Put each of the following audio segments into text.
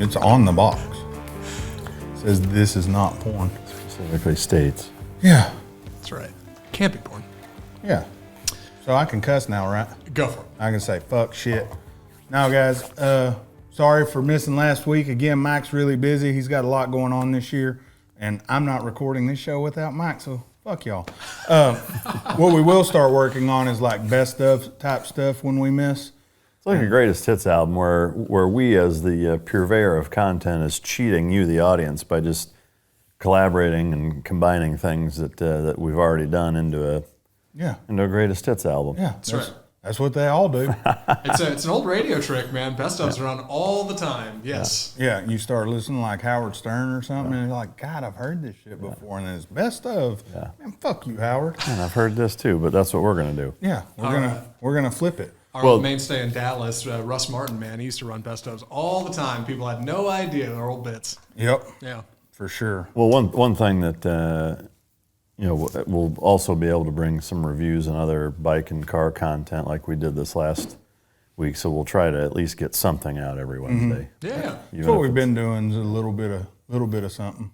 It's on the box. It says this is not porn. Specifically states. Yeah. That's right. Can't be porn. Yeah. So I can cuss now, right? Go for it. I can say fuck shit. Now, guys, sorry for missing last week. Again, Mike's really busy. He's got a lot going on this year, and I'm not recording this show without Mike, so fuck y'all. What we will start working on is like best of type stuff when we miss. It's like a greatest hits album where we, as the purveyor of content, is cheating you, the audience, by just collaborating and combining things that we've already done into a greatest hits album. Yeah, that's right. That's what they all do. It's an old radio trick, man. Best ofs are on all the time. Yes. Yeah, you start listening like Howard Stern or something, and you're like, God, I've heard this shit before, and then it's best of. Yeah. Man, fuck you, Howard. And I've heard this too, but that's what we're gonna do. Yeah, we're gonna flip it. Our mainstay in Dallas, Russ Martin, man, he used to run best ofs all the time. People had no idea their old bits. Yep. Yeah. For sure. Well, one thing that we'll also be able to bring some reviews and other bike and car content like we did this last week. So we'll try to at least get something out every Wednesday. Mm-hmm. Yeah. That's what we've been doing is a little bit of something.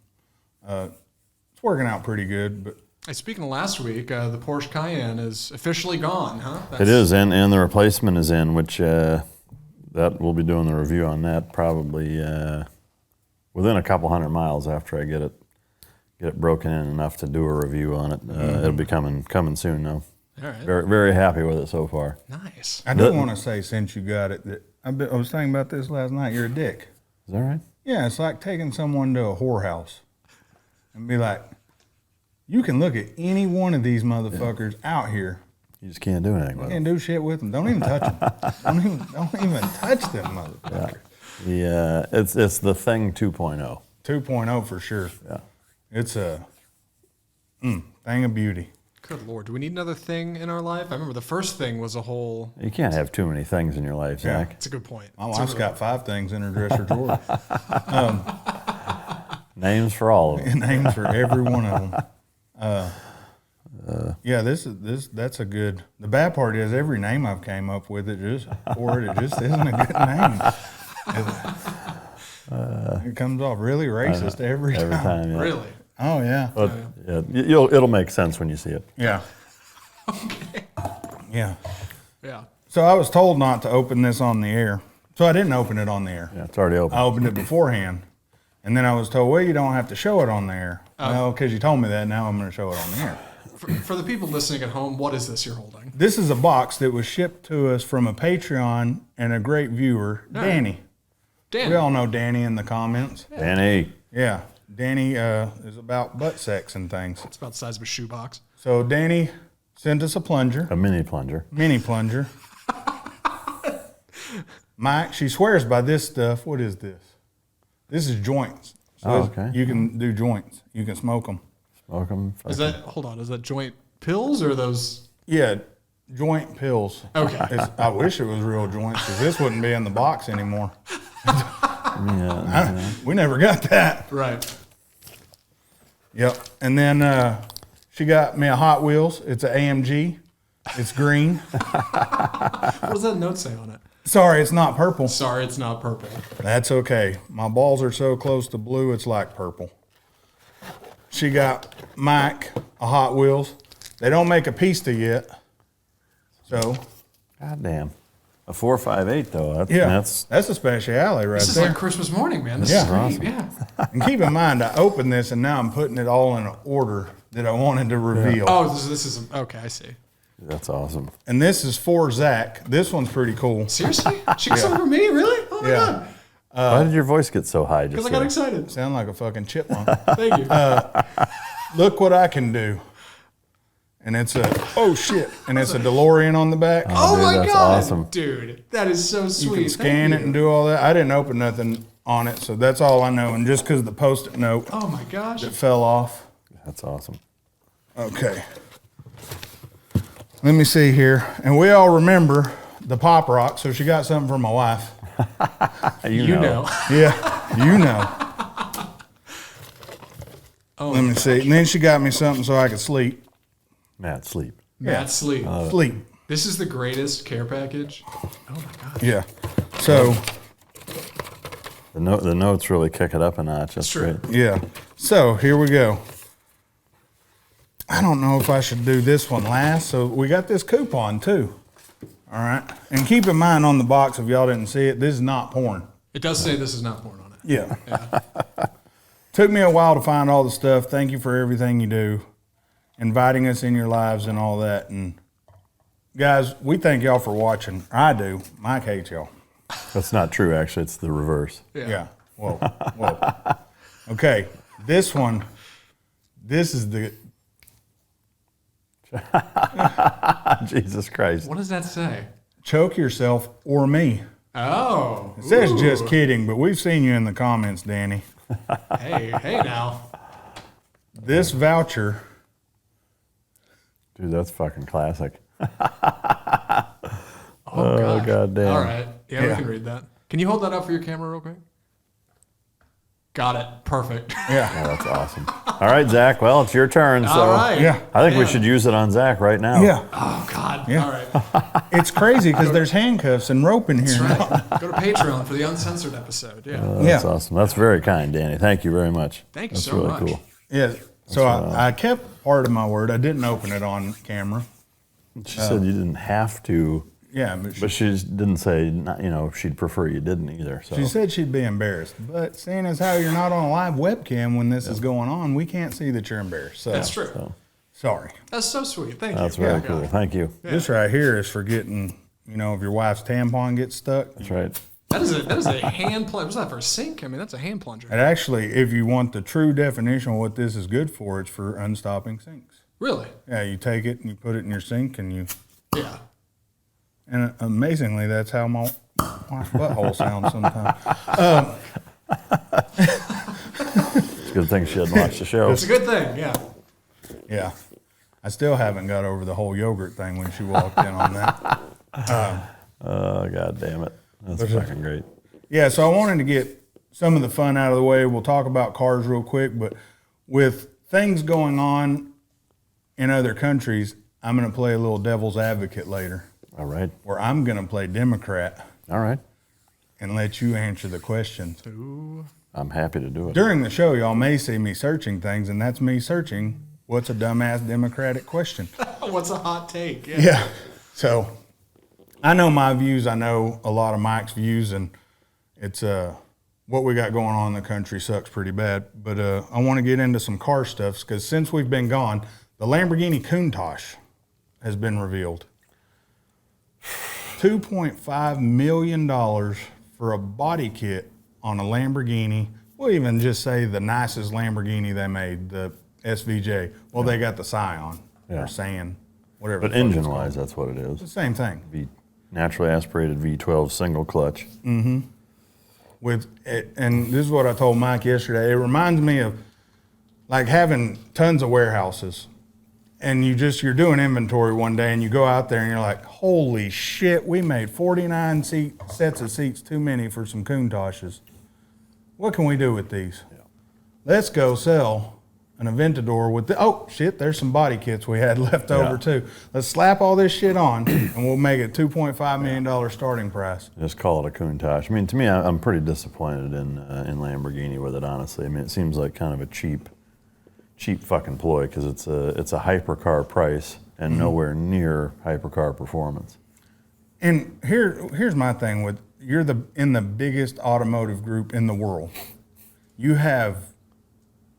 It's working out pretty good. But hey, speaking of last week, the Porsche Cayenne is officially gone, huh? It is, and the replacement is in, which that we'll be doing the review on that probably within a couple 100 miles after I get it broken in enough to do a review on it. It'll be coming soon now. All right. Very, very happy with it so far. Nice. I do want to say, since you got it, that I was thinking about this last night. You're a dick. Is that right? Yeah, it's like taking someone to a whorehouse and be like, you can look at any one of these motherfuckers out here. You just can't do anything with Can't them. do shit with them. Don't even touch them. don't even touch them motherfuckers. Yeah, it's the thing 2.0. 2.0 for sure. Yeah. It's a thing of beauty. Good Lord. Do we need another thing in our life? I remember the first thing was a whole... You can't have too many things in your life, Zach. That's a good point. My wife's got 5 things in her dresser drawer. Names for all of them. Names for every one of them. Yeah, that's a good. The bad part is every name I've came up with it just isn't a good name. It comes off really racist every time. Every time, yeah. Really? Oh yeah. But, it'll make sense when you see it. Yeah. Okay. Yeah. Yeah. So I was told not to open this on the air, so I didn't open it on the air. Yeah, it's already open. I opened it beforehand, and then I was told, well, you don't have to show it on the air. Well, because you told me that, now I'm going to show it on the air. For the people listening at home, what is this you're holding? This is a box that was shipped to us from a Patreon and a great viewer, Danny. Danny. We all know Danny in the comments. Danny. Yeah, Danny is about butt sex and things. It's about the size of a shoebox. So Danny sent us a plunger. A mini plunger. Mini plunger. Mike, she swears by this stuff. What is this? This is joints. So okay. You can do joints. You can smoke them. Smoke them. Is that joint pills or those? Yeah, joint pills. Okay. I wish it was real joints because this wouldn't be in the box anymore. Yeah. We never got that. Right. Yep. And then she got me a Hot Wheels. It's an AMG. It's green. What does that note say on it? Sorry, it's not purple. Sorry, it's not purple. That's okay. My balls are so close to blue, it's like purple. She got Mike a Hot Wheels. They don't make a Pista yet. So. God damn. A 458 though. That's a speciality right This is there. like Christmas morning, man. This Yeah. is great. Awesome. Yeah. And keep in mind, I opened this and now I'm putting it all in an order that I wanted to reveal. Oh, this is okay. I see. That's awesome. And this is for Zach. This one's pretty cool. Seriously? She got something for me? Really? Oh my Yeah. god. Why did your voice get so high just Because I got there? excited. Sound like a fucking chipmunk. Thank you. Look what I can do. And it's and it's a DeLorean on the back. Oh dude, my that's god, awesome. dude, that is so sweet. You can scan it and do all that. I didn't open nothing on it, so that's all I know. And just because the Post-it note Oh my gosh. that fell off. That's awesome. Okay. Let me see here. And we all remember the Pop Rock, so she got something for my wife. You know. Yeah, you know. Oh, Let me see. And then she got me something so I could sleep. Matt, sleep. Matt Sleep. Sleep. This is the greatest care package. Oh my god. Yeah. So The notes really kick it up a notch. That's true. great. Yeah. So here we go. I don't know if I should do this one last. So we got this coupon too. All right. And keep in mind on the box, if y'all didn't see it, this is not porn. It does say this is not porn on it. Yeah. Took me a while to find all the stuff. Thank you for everything you do, inviting us in your lives and all that. And guys, we thank y'all for watching. I do. Mike hates y'all. That's not true, actually. It's the reverse. Yeah. Whoa. Okay. This one, this is the... Jesus Christ. What does that say? Choke yourself or me. Oh. It says just kidding, but we've seen you in the comments, Danny. Hey now. This voucher... Dude, that's fucking classic. Oh, God damn. All right. Yeah, we can read that. Can you hold that up for your camera real quick? Got it. Perfect. Yeah. Oh, that's awesome. All right, Zach. Well, it's your turn. So All right. Yeah. I think we should use it on Zach right now. Yeah. Oh, God. Yeah. All right. It's crazy because there's handcuffs and rope in here. That's right. Go to Patreon for the uncensored episode. Yeah. That's Yeah. awesome. That's very kind, Danny. Thank you very much. Thank you That's so really much. cool. Yeah. So I kept part of my word. I didn't open it on camera. She said you didn't have to, Yeah, but she didn't say, not, she'd prefer you didn't either. So. she said she'd be embarrassed. But seeing as how you're not on a live webcam when this is going on, we can't see that you're embarrassed. So That's true. sorry. That's so sweet. Thank you. That's very Yeah. cool. Thank you. This right here is for getting, if your wife's tampon gets stuck. That's right. That is a hand plunger. Was that for a sink? I mean, that's a hand plunger. And actually, if you want the true definition of what this is good for, it's for unstopping sinks. Really? Yeah, you take it and you put it in your sink and you... Yeah. And amazingly, that's how my wife's butthole sounds sometimes. It's a good thing she didn't watch the show. It's a good thing. Yeah. Yeah. I still haven't got over the whole yogurt thing when she walked in on that. Oh, God damn it. That's fucking great. Yeah, so I wanted to get some of the fun out of the way. We'll talk about cars real quick, but with things going on in other countries, I'm going to play a little devil's advocate later. All right. Where I'm going to play Democrat All right. and let you answer the questions. I'm happy to do it. During the show, y'all may see me searching things, and that's me searching what's a dumbass Democratic question. What's a hot take? Yeah. So I know my views. I know a lot of Mike's views, and it's what we got going on in the country sucks pretty bad. But I want to get into some car stuff because since we've been gone, the Lamborghini Countach has been revealed. $2.5 million for a body kit on a Lamborghini. We'll even just say the nicest Lamborghini they made, the SVJ. Well, they got the Scion or Sand, whatever. But engine-wise, that's what it is. the same thing. Naturally aspirated V12 single clutch. With it, and this is what I told Mike yesterday. It reminds me of like having tons of warehouses, and you're doing inventory one day, and you go out there and you're like, holy shit, we made 49 sets of seats too many for some Countaches. What can we do with these? Yeah. Let's go sell an Aventador with oh shit, there's some body kits we had left over too. Let's slap all this shit on and we'll make it $2.5 million starting price. Just call it a Countach. I mean, to me, I'm pretty disappointed in Lamborghini with it, honestly. I mean, it seems like kind of a cheap fucking ploy because it's a hypercar price and nowhere near hypercar performance. And here's my thing with you're in the biggest automotive group in the world. You have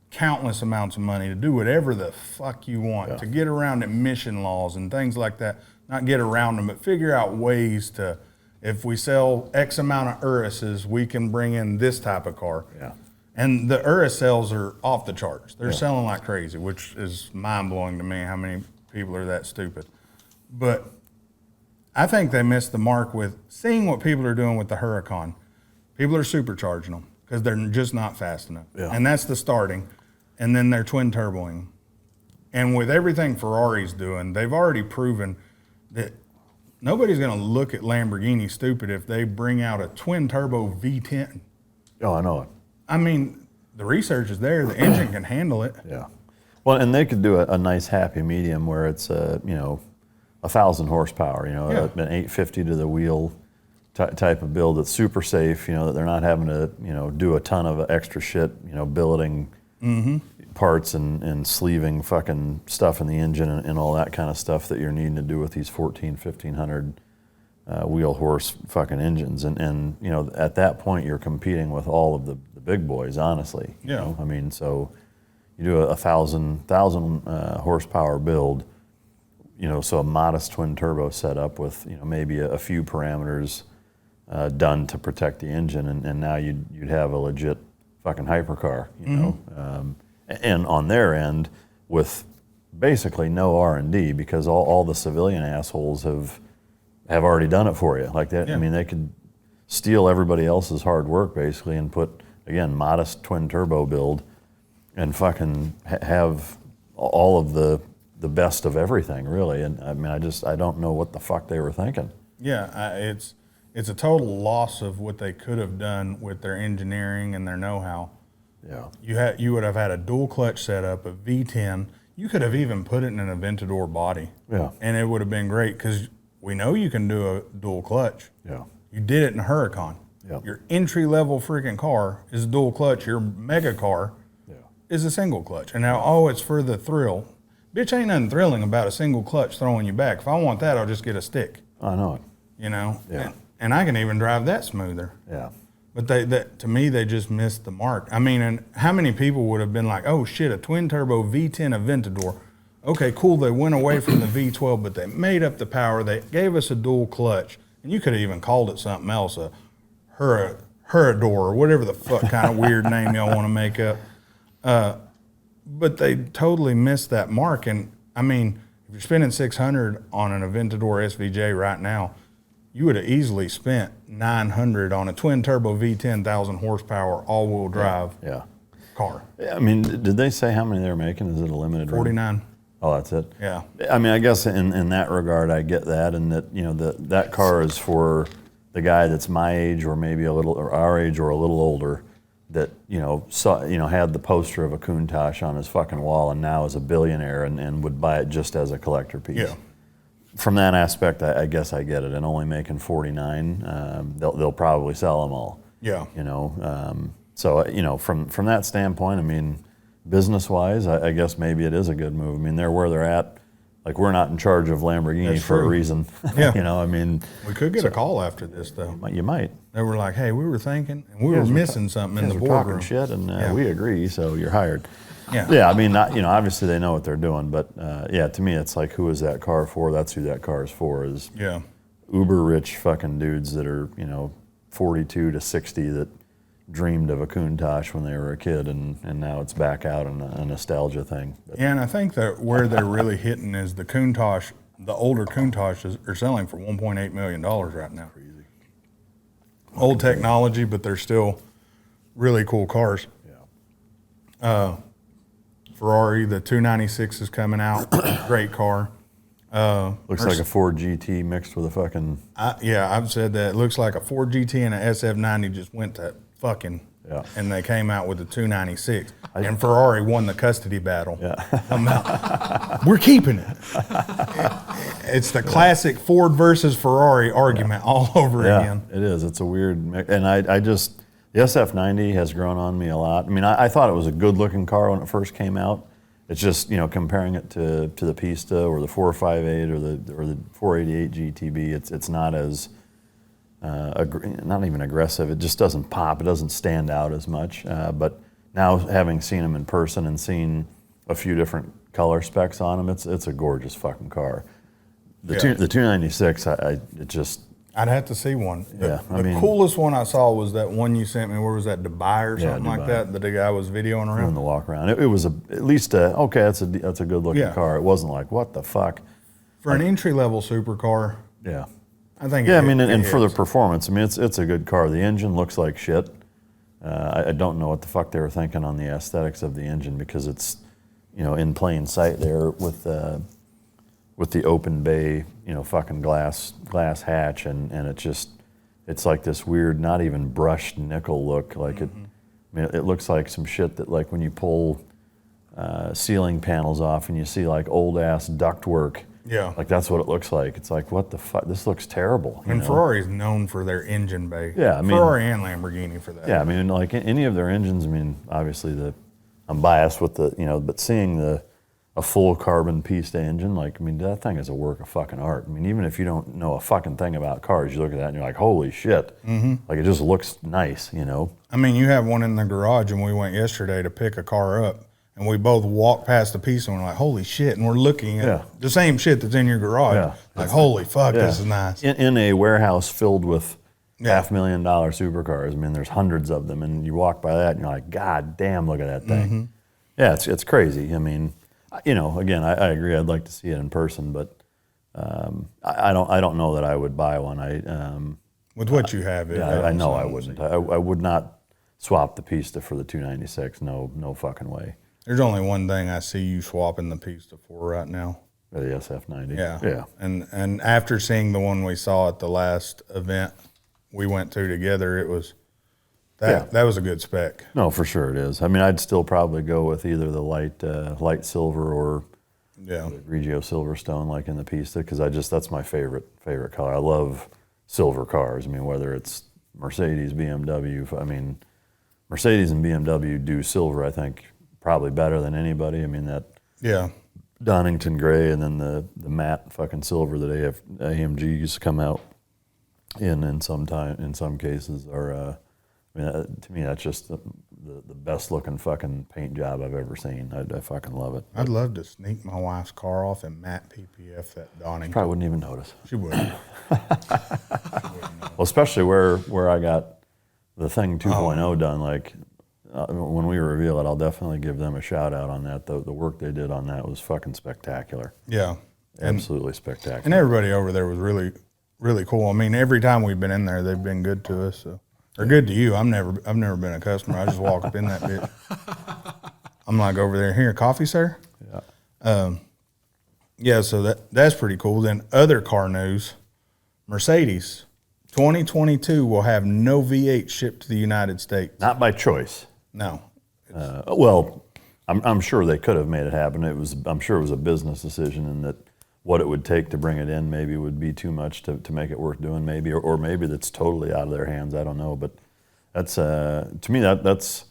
countless amounts of money to do whatever the fuck you want, to get around emission laws and things like that. Not get around them, but figure out ways to, if we sell X amount of Uruses, we can bring in this type of car. Yeah. And the Urus sales are off the charts. They're selling like crazy, which is mind-blowing to me how many people are that stupid. But I think they missed the mark with seeing what people are doing with the Huracan. People are supercharging them because they're just not fast enough. Yeah. And that's the starting. And then they're twin turboing. And with everything Ferrari's doing, they've already proven that nobody's going to look at Lamborghini stupid if they bring out a twin turbo V10. Oh, I know it. I mean, the research is there. The engine can handle it. Yeah. Well, and they could do a nice happy medium where it's 1,000 horsepower. An 850 to the wheel, type of build that's super safe, you know, that they're not having to, you know, do a ton of extra shit, you know, billeting parts and sleeving fucking stuff in the engine and all that kind of stuff that you're needing to do with these 1500 wheel horse fucking engines. And, you know, at that point you're competing with all of the big boys, honestly. Yeah. You know? I mean, so you do a 1,000 horsepower build, you know, so a modest twin turbo setup with, you know, maybe a few parameters done to protect the engine, and now you'd have a legit fucking hypercar, you know, and on their end with basically no R&D, because all the civilian assholes have already done it for you like that. Yeah. I mean, they could steal everybody else's hard work basically and put, again, modest twin turbo build and fucking have all of the best of everything, really. And I mean, I don't know what the fuck they were thinking. Yeah, it's a total loss of what they could have done with their engineering and their know-how. Yeah. You would have had a dual clutch setup, a V10. You could have even put it in an Aventador body. Yeah. And it would have been great, because we know you can do a dual clutch. Yeah. You did it in a Huracan. Yeah. Your entry-level freaking car is a dual clutch. Your mega car is a single clutch. And now, it's for the thrill. Bitch, ain't nothing thrilling about a single clutch throwing you back. If I want that, I'll just get a stick. I know it. You know? Yeah. And I can even drive that smoother. Yeah. But to me, they just missed the mark. I mean, and how many people would have been like, oh shit, a twin turbo V10 Aventador. Okay, cool, they went away from the V12, but they made up the power. They gave us a dual clutch. And you could have even called it something else, a Hurador, or whatever the fuck kind of weird name y'all want to make up. But they totally missed that mark. And I mean, if you're spending $600 on an Aventador SVJ right now, you would have easily spent $900 on a twin turbo V10 1,000 horsepower all-wheel drive car. Yeah, I mean, did they say how many they were making? Is it a limited? 49. Oh, that's it. Yeah. I mean, I guess in that regard, I get that, and that, you know, that car is for the guy that's my age or maybe a little, or our age or a little older, that, you know, had the poster of a Countach on his fucking wall and now is a billionaire and would buy it just as a collector piece. Yeah. From that aspect, I guess I get it. And only making 49, they'll probably sell them all. Yeah. You know, so, you know, from that standpoint, I mean, business-wise, I guess maybe it is a good move. I mean, they're where they're at. Like, we're not in charge of Lamborghini That's for true. a reason. Yeah. You know, I mean. We could get a call after this, though. You might. They were like, hey, we were thinking, and we were missing something in the boardroom. Shit, and we agree, so you're hired. Yeah. Yeah, I mean, you know, obviously they know what they're doing, but yeah, to me, it's like, who is that car for? That's who that car is for, is uber rich fucking dudes that are, you know, 42 to 60 that dreamed of a Countach when they were a kid, and now it's back out in a nostalgia thing. But, yeah, and I think that where they're really hitting is the Countach, the older Countaches are selling for $1.8 million right now. Crazy. Old technology, but they're still really cool cars. Yeah. Ferrari, the 296 is coming out. Great car. Looks like a Ford GT mixed with a fucking... I've said that. It looks like a Ford GT and a SF90 just went to fucking... Yeah. And they came out with the 296. And Ferrari won the custody battle. Yeah. We're keeping it. It's the classic Ford versus Ferrari argument all over again. It is. It's a weird mix. And I just... The SF90 has grown on me a lot. I mean, I thought it was a good-looking car when it first came out. It's just, you know, comparing it to the Pista or the 458 or the 488 GTB, it's not as not even aggressive. It just doesn't pop. It doesn't stand out as much. But now, having seen them in person and seen a few different color specs on them, it's a gorgeous fucking car. The 296, I'd have to see one. The coolest one I saw was that one you sent me. Where was that, Dubai or something like that? That the guy was videoing around. Doing the walk around. It was at least okay. That's a good looking car. It wasn't like, what the fuck. For an entry level supercar. Yeah. I think. Yeah, and for the performance, I mean, it's a good car. The engine looks like shit. I don't know what the fuck they were thinking on the aesthetics of the engine, because it's, you know, in plain sight there with the open bay, you know, fucking glass hatch, and it's like this weird, not even brushed nickel look. Like I mean, it looks like some shit that, like, when you pull ceiling panels off and you see like old ass ductwork Yeah. Like that's what it looks like. It's like, what the fuck? This looks terrible. And Ferrari's known for their engine bay. Yeah, I mean, Ferrari and Lamborghini for that. Yeah, I mean, like any of their engines. I mean, obviously I'm biased with but seeing a full carbon piston engine, like, I mean, that thing is a work of fucking art. I mean, even if you don't know a fucking thing about cars, you look at that and you're like, holy shit. Mm-hmm. Like, it just looks nice, I mean, you have one in the garage, and we went yesterday to pick a car up, and we both walked past the piece, and we're like, holy shit, and we're looking at the same shit that's in your garage. Yeah. Like, holy fuck, this is nice. In a warehouse filled with $500,000 supercars, I mean, there's hundreds of them, and you walk by that, and you're like, God damn, look at that thing. Mm-hmm. Yeah, it's crazy. I mean, again, I agree. I'd like to see it in person, but I don't know that I would buy one. With what you have, I know I wouldn't. I would not swap the Pista for the 296. No fucking way. There's only one thing I see you swapping the Pista for right now. The SF90. Yeah. And after seeing the one we saw at the last event we went to together, it was that was a good spec. No, for sure it is. I mean, I'd still probably go with either the light silver or the Grigio Silverstone, like in the Pista, because that's my favorite color. I love silver cars. I mean, whether it's Mercedes, BMW. I mean, Mercedes and BMW do silver, I think, probably better than anybody. I mean, that Donington gray and then the matte fucking silver that AMG used to come out in some cases are. I mean, to me, that's just the best looking fucking paint job I've ever seen. I fucking love it. I'd love to sneak my wife's car off in matte PPF that Donington. Probably wouldn't even notice. She wouldn't. Well, especially where I got the thing 2.0 done. Like when we reveal it, I'll definitely give them a shout out on that. The work they did on that was fucking spectacular. Yeah, absolutely spectacular. And everybody over there was really, really cool. I mean, every time we've been in there, they've been good to us. So. They're good to you. I've never been a customer. I just walk up in that bitch. I'm like over there, here, coffee, sir? Yeah. So that's pretty cool. Then other car news, Mercedes, 2022 will have no V8 shipped to the United States. Not by choice. No. Well, I'm sure they could have made it happen. I'm sure it was a business decision, and that what it would take to bring it in maybe would be too much to make it worth doing, maybe, or maybe that's totally out of their hands. I don't know, but that's to me that's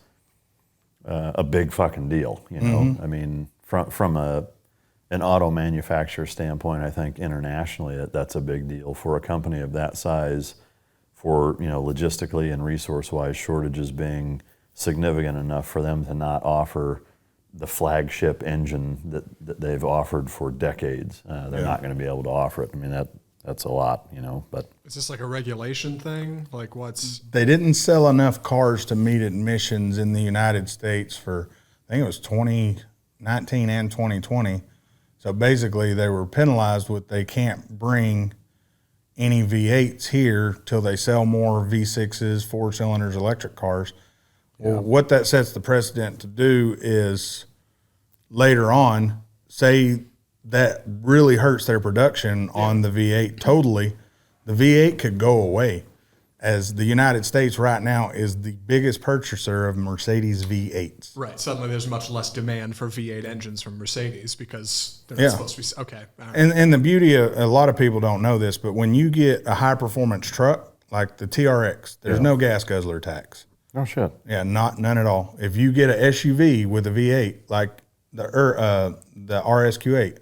a big fucking deal. Mm-hmm. I mean, from an auto manufacturer standpoint, I think internationally that's a big deal for a company of that size. For logistically and resource-wise, shortages being significant enough for them to not offer the flagship engine that they've offered for decades. They're not going to be able to offer it. I mean, that's a lot, But is this like a regulation thing? Like what's... They didn't sell enough cars to meet admissions in the United States for, I think it was 2019 and 2020. So basically they were penalized with they can't bring any V8s here till they sell more V6s, 4 cylinders, electric cars. Well, what that sets the precedent to do is later on, say that really hurts their production on the V8 totally, the V8 could go away, as the United States right now is the biggest purchaser of Mercedes V8s. Right. Suddenly there's much less demand for V8 engines from Mercedes because they're not supposed to be... Okay. Right. And the beauty of, a lot of people don't know this, but when you get a high-performance truck, like the TRX, there's no gas guzzler tax. Oh, shit. Yeah, none at all. If you get an SUV with a V8, like the RSQ8,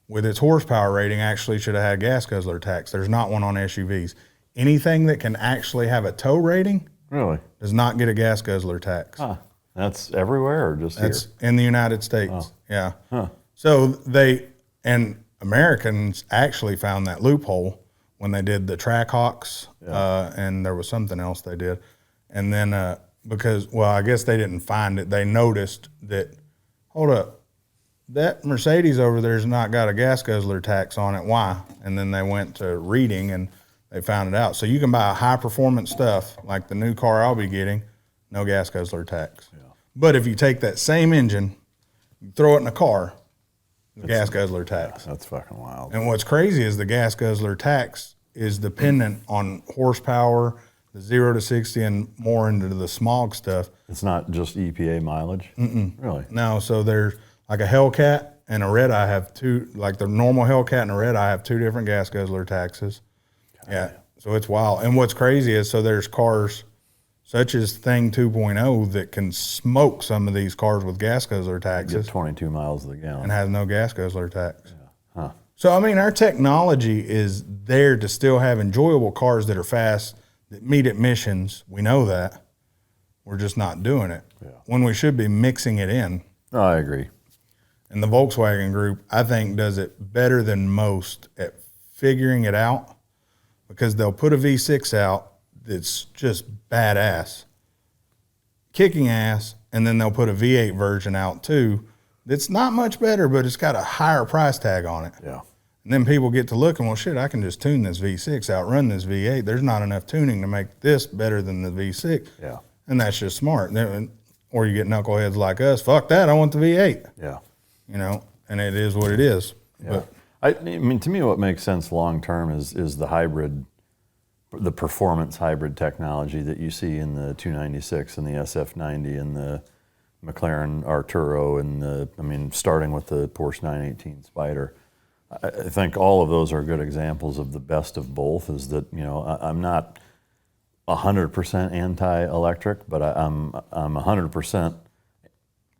with its horsepower rating, actually should have had gas guzzler tax. There's not one on SUVs. Anything that can actually have a tow rating does not get a gas guzzler tax. Huh. That's everywhere or just That's here? in the United States. Oh. Yeah. Huh. So Americans actually found that loophole when they did the Trackhawks, and there was something else they did. And then because, I guess they didn't find it. They noticed that, hold up, that Mercedes over there's not got a gas guzzler tax on it. Why? And then they went to reading and they found it out. So you can buy high performance stuff like the new car I'll be getting, no gas guzzler tax. Yeah. But if you take that same engine, you throw it in a car, gas guzzler tax. That's fucking wild. And what's crazy is the gas guzzler tax is dependent on horsepower, the 0 to 60 and more into the smog stuff. It's not just EPA mileage? Mm-mm. Really? No, so there's like a Hellcat and a Red Eye have two, like the normal Hellcat and a Red Eye have two different gas guzzler taxes. Yeah, so it's wild. And what's crazy is, so there's cars such as Thing 2.0 that can smoke some of these cars with gas guzzler taxes. Get 22 miles to the gallon. And has no gas guzzler tax. Yeah. Huh. So, I mean, our technology is there to still have enjoyable cars that are fast, that meet emissions. We know that. We're just not doing it. Yeah. When we should be mixing it in. Oh, I agree. And the Volkswagen Group, I think, does it better than most at figuring it out, because they'll put a V6 out that's just badass, kicking ass, and then they'll put a V8 version out too that's not much better, but it's got a higher price tag on it. Yeah. And then people get to looking, well, shit, I can just tune this V6, outrun this V8. There's not enough tuning to make this better than the V6. Yeah. And that's just smart. Or you get knuckleheads like us, fuck that, I want the V8. Yeah. You know, and it is what it is. Yeah. I mean, to me, what makes sense long term is the hybrid, the performance hybrid technology that you see in the 296 and the SF90 and the McLaren Arturo and starting with the Porsche 918 Spyder. I think all of those are good examples of the best of both. Is that, you know, I'm not 100% anti-electric, but I'm 100%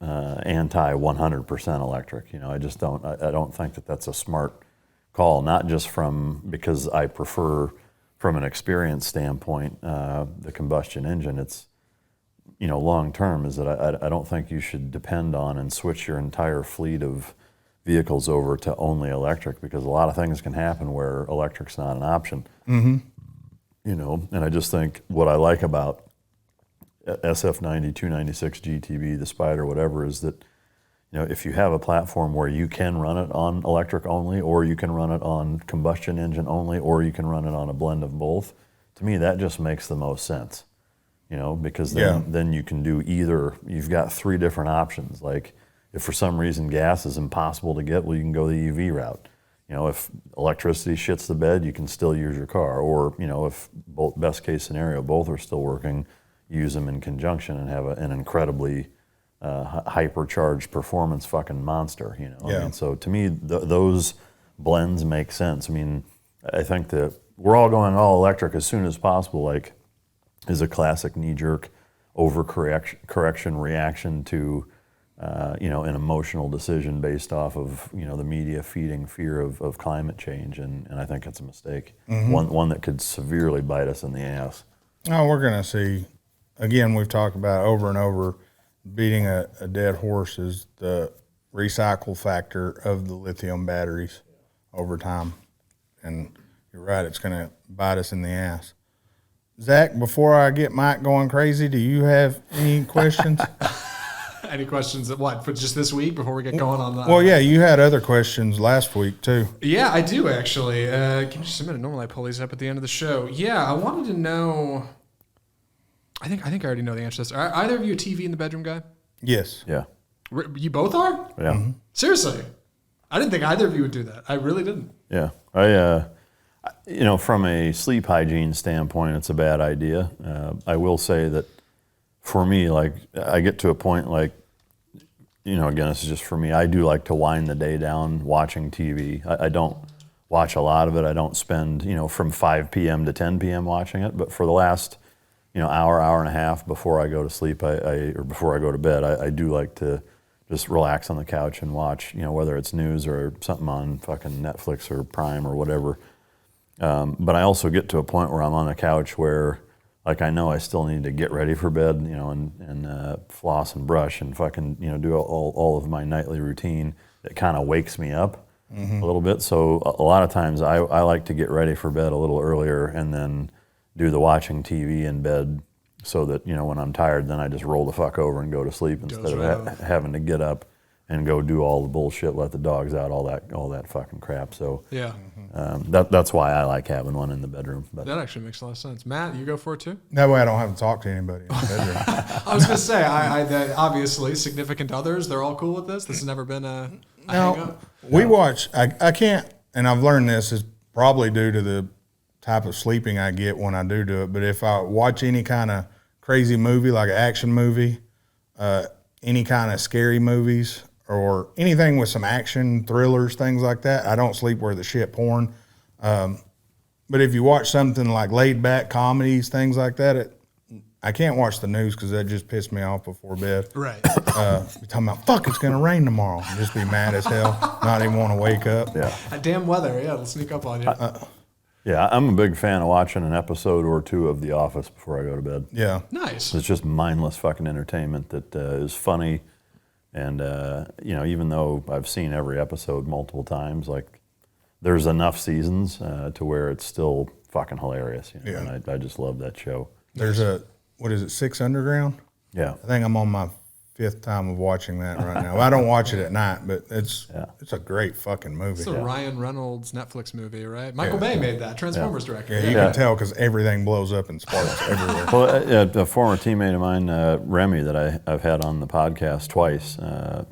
anti 100% electric. You know, I just don't. I don't think that that's a smart call. Not just because I prefer, from an experience standpoint, the combustion engine. It's, you know, long term is that I don't think you should depend on and switch your entire fleet of vehicles over to only electric, because a lot of things can happen where electric's not an option. Mm-hmm. You know, and I just think what I like about SF90, 296 GTB, the Spyder, whatever, is that, you know, if you have a platform where you can run it on electric only, or you can run it on combustion engine only, or you can run it on a blend of both, to me that just makes the most sense. You know, because then you can do either. You've got three different options. Like, if for some reason gas is impossible to get, well, you can go the EV route. You know, if electricity shits the bed, you can still use your car. Or, you know, if best case scenario, both are still working, use them in conjunction and have an incredibly hypercharged performance fucking monster. You know, I mean, so to me, those blends make sense. I mean, I think that we're all going all electric as soon as possible. Like, is a classic knee-jerk overcorrection reaction to, you know, an emotional decision based off of, you know, the media feeding fear of climate change, and I think it's a mistake. Mm-hmm. One that could severely bite us in the ass. Oh, we're going to see. Again, we've talked about over and over, beating a dead horse is the recycle factor of the lithium batteries over time. And you're right, it's going to bite us in the ass. Zach, before I get Mike going crazy, do you have any questions? Any questions for just this week before we get going on? Well, yeah, you had other questions last week too. Yeah, I do actually. Give me just a minute. Normally I pull these up at the end of the show. Yeah, I wanted to know. I think I already know the answer to this. Are either of you a TV in the bedroom guy? Yes. Yeah. You both are? Yeah. Mm-hmm. Seriously, I didn't think either of you would do that. I really didn't. Yeah. You know, from a sleep hygiene standpoint, it's a bad idea. I will say that for me, like, I get to a point, like, you know, again, this is just for me, I do like to wind the day down watching TV. I don't watch a lot of it. I don't spend, you know, from 5 p.m. to 10 p.m. watching it. But for the last, you know, hour and a half before I go to sleep, or before I go to bed, I do like to just relax on the couch and watch, you know, whether it's news or something on fucking Netflix or Prime or whatever. But I also get to a point where I'm on the couch where, like, I know I still need to get ready for bed, you know, and floss and brush and fucking, you know, do all of my nightly routine that kind of wakes me up a little bit. So a lot of times I like to get ready for bed a little earlier and then do the watching TV in bed, so that, you know, when I'm tired, then I just roll the fuck over and go to sleep instead of having to get up and go do all the bullshit, let the dogs out, all that fucking crap. So yeah, that's why I like having one in the bedroom. But that actually makes a lot of sense. Matt, you go for it too? That way I don't have to talk to anybody in the bedroom. I was going to say, that obviously significant others, they're all cool with this. This has never been a hang-up. We watch, I can't, and I've learned this is probably due to the type of sleeping I get when I do it, but if I watch any kind of crazy movie, like an action movie, any kind of scary movies, or anything with some action, thrillers, things like that. I don't sleep worth a shit porn. But if you watch something like laid back comedies, things like that, I can't watch the news because that just pissed me off before bed. Right. Be talking about, fuck, it's going to rain tomorrow. And just be mad as hell, not even want to wake up. Yeah. That damn weather, yeah, it'll sneak up on you. Yeah, I'm a big fan of watching an episode or two of The Office before I go to bed. Yeah. Nice. It's just mindless fucking entertainment that is funny. And, even though I've seen every episode multiple times, like, there's enough seasons to where it's still fucking hilarious. You know? Yeah. And I just love that show. There's what is it, 6 Underground? Yeah. I think I'm on my 5th time of watching that right now. I don't watch it at night, but it's a great fucking movie. It's a Ryan Reynolds Netflix movie, right? Michael Bay made that, Transformers director. Yeah, you can tell because everything blows up and sparks everywhere. Well, a former teammate of mine, Remy, that I've had on the podcast twice,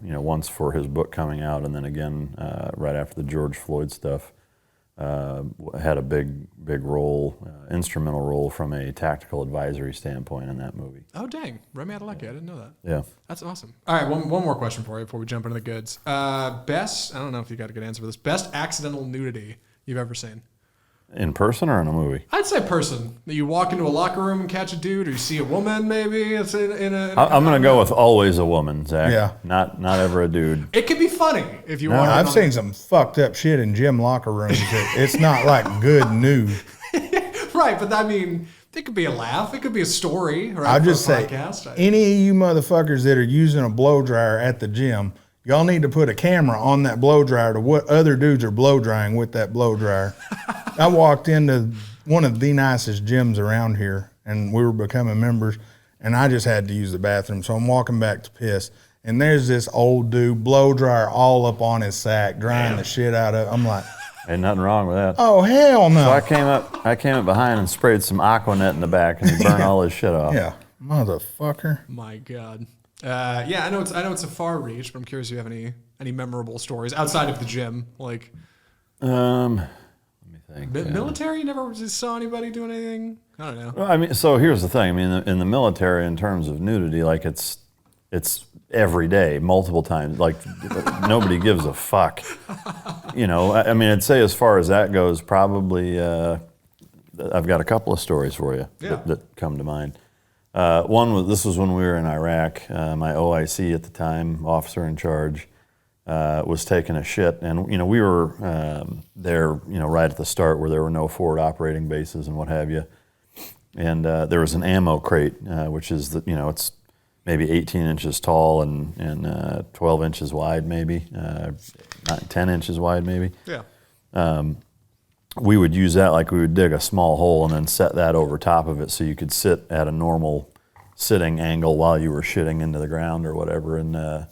once for his book coming out and then again right after the George Floyd stuff, had a big role, instrumental role from a tactical advisory standpoint in that movie. Oh, dang. Remy had a lucky. I didn't know that. Yeah. That's awesome. All right, one more question for you before we jump into the goods. Best, I don't know if you got a good answer for this, best accidental nudity you've ever seen? In person or in a movie? I'd say person. You walk into a locker room and catch a dude, or you see a woman maybe. It's I'm going to go with always a woman, Zach. Yeah. Not ever a dude. It could be funny if you want. I've seen some fucked up shit in gym locker rooms. It's not like good news. Right, but I mean, it could be a laugh. It could be a story. Right, I'll just say, podcast. any of you motherfuckers that are using a blow dryer at the gym, y'all need to put a camera on that blow dryer to what other dudes are blow drying with that blow dryer. I walked into one of the nicest gyms around here, and we were becoming members, and I just had to use the bathroom. So I'm walking back to piss, and there's this old dude, blow dryer all up on his sack, drying the shit out of it. I'm like, Ain't nothing wrong with that. oh, hell no. So I came up behind and sprayed some Aquanet in the back, and he burned all his shit off. Yeah, motherfucker. My God. I know it's a far reach, but I'm curious if you have any memorable stories outside of the gym, like. Let me think. Military? You never just saw anybody doing anything? I don't know. Well, I mean, so here's the thing. I mean, in the military, in terms of nudity, like it's every day, multiple times. Like nobody gives a fuck. I mean, I'd say as far as that goes, probably I've got a couple of stories for you that come to mind. This was when we were in Iraq. My OIC at the time, officer in charge, was taking a shit, and we were there, right at the start where there were no forward operating bases and what have you, and there was an ammo crate, which is it's maybe 18 inches tall and 12 inches wide, maybe 10 inches wide, maybe. Yeah. We would use that like we would dig a small hole and then set that over top of it so you could sit at a normal sitting angle while you were shitting into the ground or whatever. And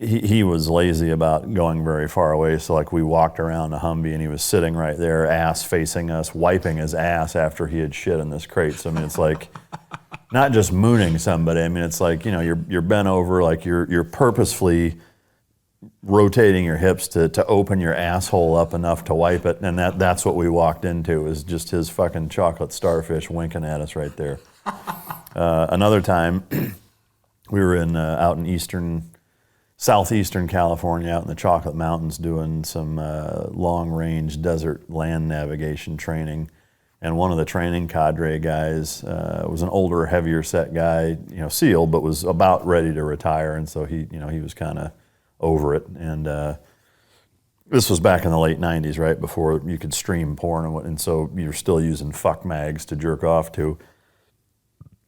he was lazy about going very far away, so like we walked around a Humvee and he was sitting right there, ass facing us, wiping his ass after he had shit in this crate. So I mean, it's like not just mooning somebody. I mean, it's like you're bent over, like you're purposefully rotating your hips to open your asshole up enough to wipe it, and that's what we walked into, is just his fucking chocolate starfish winking at us right there. Another time, we were out in southeastern California, out in the Chocolate Mountains, doing some long-range desert land navigation training, and one of the training cadre guys was an older, heavier set guy, SEAL, but was about ready to retire, and so he was kind of over it. And this was back in the late 90s, right before you could stream porn, and so you're still using fuck mags to jerk off to.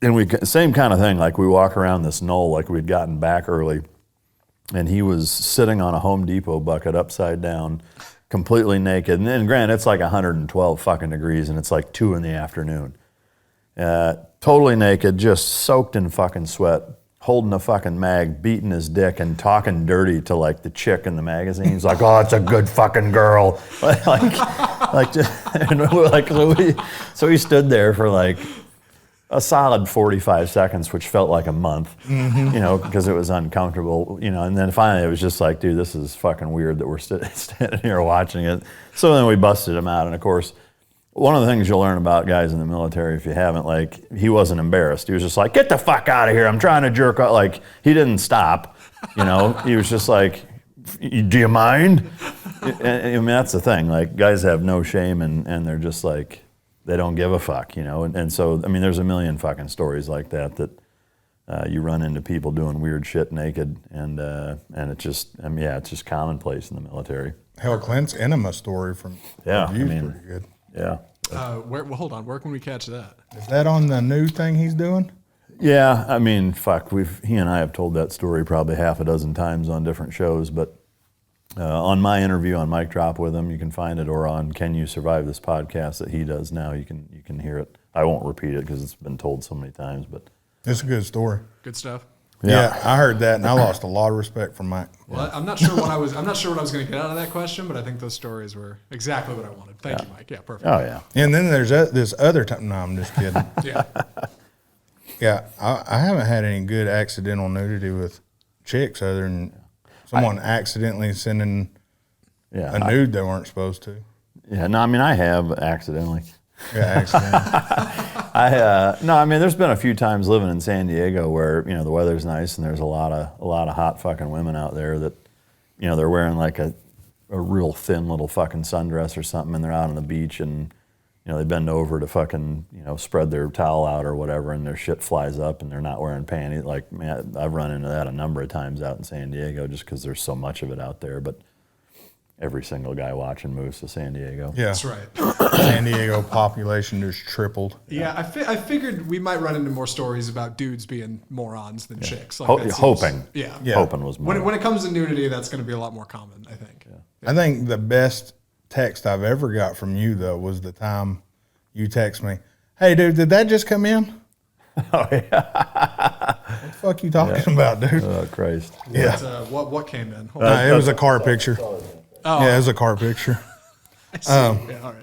And same kind of thing, like we walk around this knoll like we'd gotten back early, and he was sitting on a Home Depot bucket upside down, completely naked. And then granted, it's like 112 fucking degrees and it's like 2 PM. Totally naked, just soaked in fucking sweat, holding a fucking mag, beating his dick and talking dirty to like the chick in the magazine. He's like, "Oh, it's a good fucking girl." So we stood there for like a solid 45 seconds, which felt like a month, because it was uncomfortable, and then finally it was just like, dude, this is fucking weird that we're standing here watching it. So then we busted him out, and of course, One of the things you'll learn about guys in the military, if you haven't, like, he wasn't embarrassed. He was just like, get the fuck out of here. I'm trying to jerk off. Like, he didn't stop, you know. He was just like, do you mind? I mean, that's the thing. Like, guys have no shame, and they're just like, they don't give a fuck, you know. And so, I mean, there's a million fucking stories like that you run into people doing weird shit naked, and it just, I mean, yeah, it's just commonplace in the military. Hell, Clint's enema story from Review's pretty good. Yeah. Well, hold on. Where can we catch that? Is that on the new thing he's doing? Yeah, I mean, fuck, he and I have told that story probably half a dozen times on different shows, but on my interview on Mic Drop with him, you can find it, or on Can You Survive This podcast that he does now, you can hear it. I won't repeat it because it's been told so many times, but It's a good story. Good stuff. Yeah, I heard that, and I lost a lot of respect for Mike. Well, I'm not sure what I was going to get out of that question, but I think those stories were exactly what I wanted. Thank you, Mike. Yeah, perfect. oh yeah. And then there's this other time. No, I'm just kidding. Yeah. Yeah, I haven't had any good accidental nudity with chicks other than someone accidentally sending a nude they weren't supposed to. Yeah, no, I mean, I have accidentally. Yeah, accidentally. No, I mean, there's been a few times living in San Diego where, you know, the weather's nice and there's a lot of hot fucking women out there that, you know, they're wearing like a real thin little fucking sundress or something, and they're out on the beach, and, you know, they bend over to fucking, you know, spread their towel out or whatever, and their shit flies up and they're not wearing panties. Like, man, I've run into that a number of times out in San Diego just because there's so much of it out there. But every single guy watching moves to San Diego. Yeah, That's right. San Diego population just tripled. Yeah, I figured we might run into more stories about dudes being morons than chicks. Like Hoping. Yeah. Hoping was more. When it comes to nudity, that's going to be a lot more common, I think. I think the best text I've ever got from you, though, was the time you text me, "Hey, dude, did that just come in?" Oh, yeah. What the fuck you talking about, dude? Oh, Christ. Yeah. What came in? It was a car picture. Oh. Yeah, it was a car picture. Yeah, all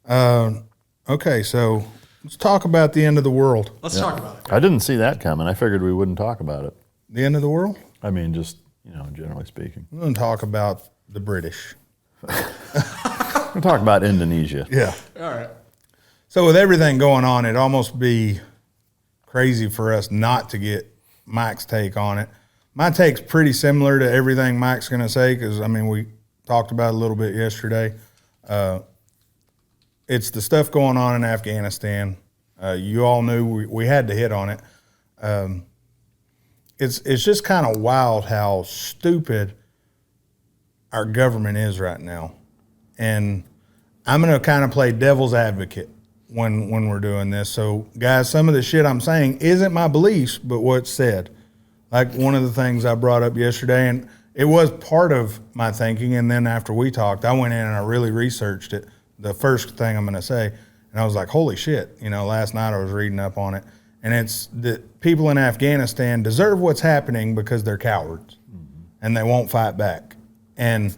right. Okay, so let's talk about the end of the world. Let's talk about it. I didn't see that coming. I figured we wouldn't talk about it. The end of the world? I mean, just, you know, generally speaking. We're going to talk about the British. We'll talk about Indonesia. Yeah. All right. So with everything going on, it'd almost be crazy for us not to get Mike's take on it. My take's pretty similar to everything Mike's going to say because, I mean, we talked about it a little bit yesterday. It's the stuff going on in Afghanistan. You all knew we had to hit on it. It's just kind of wild how stupid our government is right now. And I'm going to kind of play devil's advocate when we're doing this. So, guys, some of the shit I'm saying isn't my beliefs, but what's said. Like one of the things I brought up yesterday, and it was part of my thinking, and then after we talked, I went in and I really researched it, the first thing I'm going to say, and I was like, holy shit. You know, last night I was reading up on it, and it's that people in Afghanistan deserve what's happening because they're cowards, and they won't fight back. And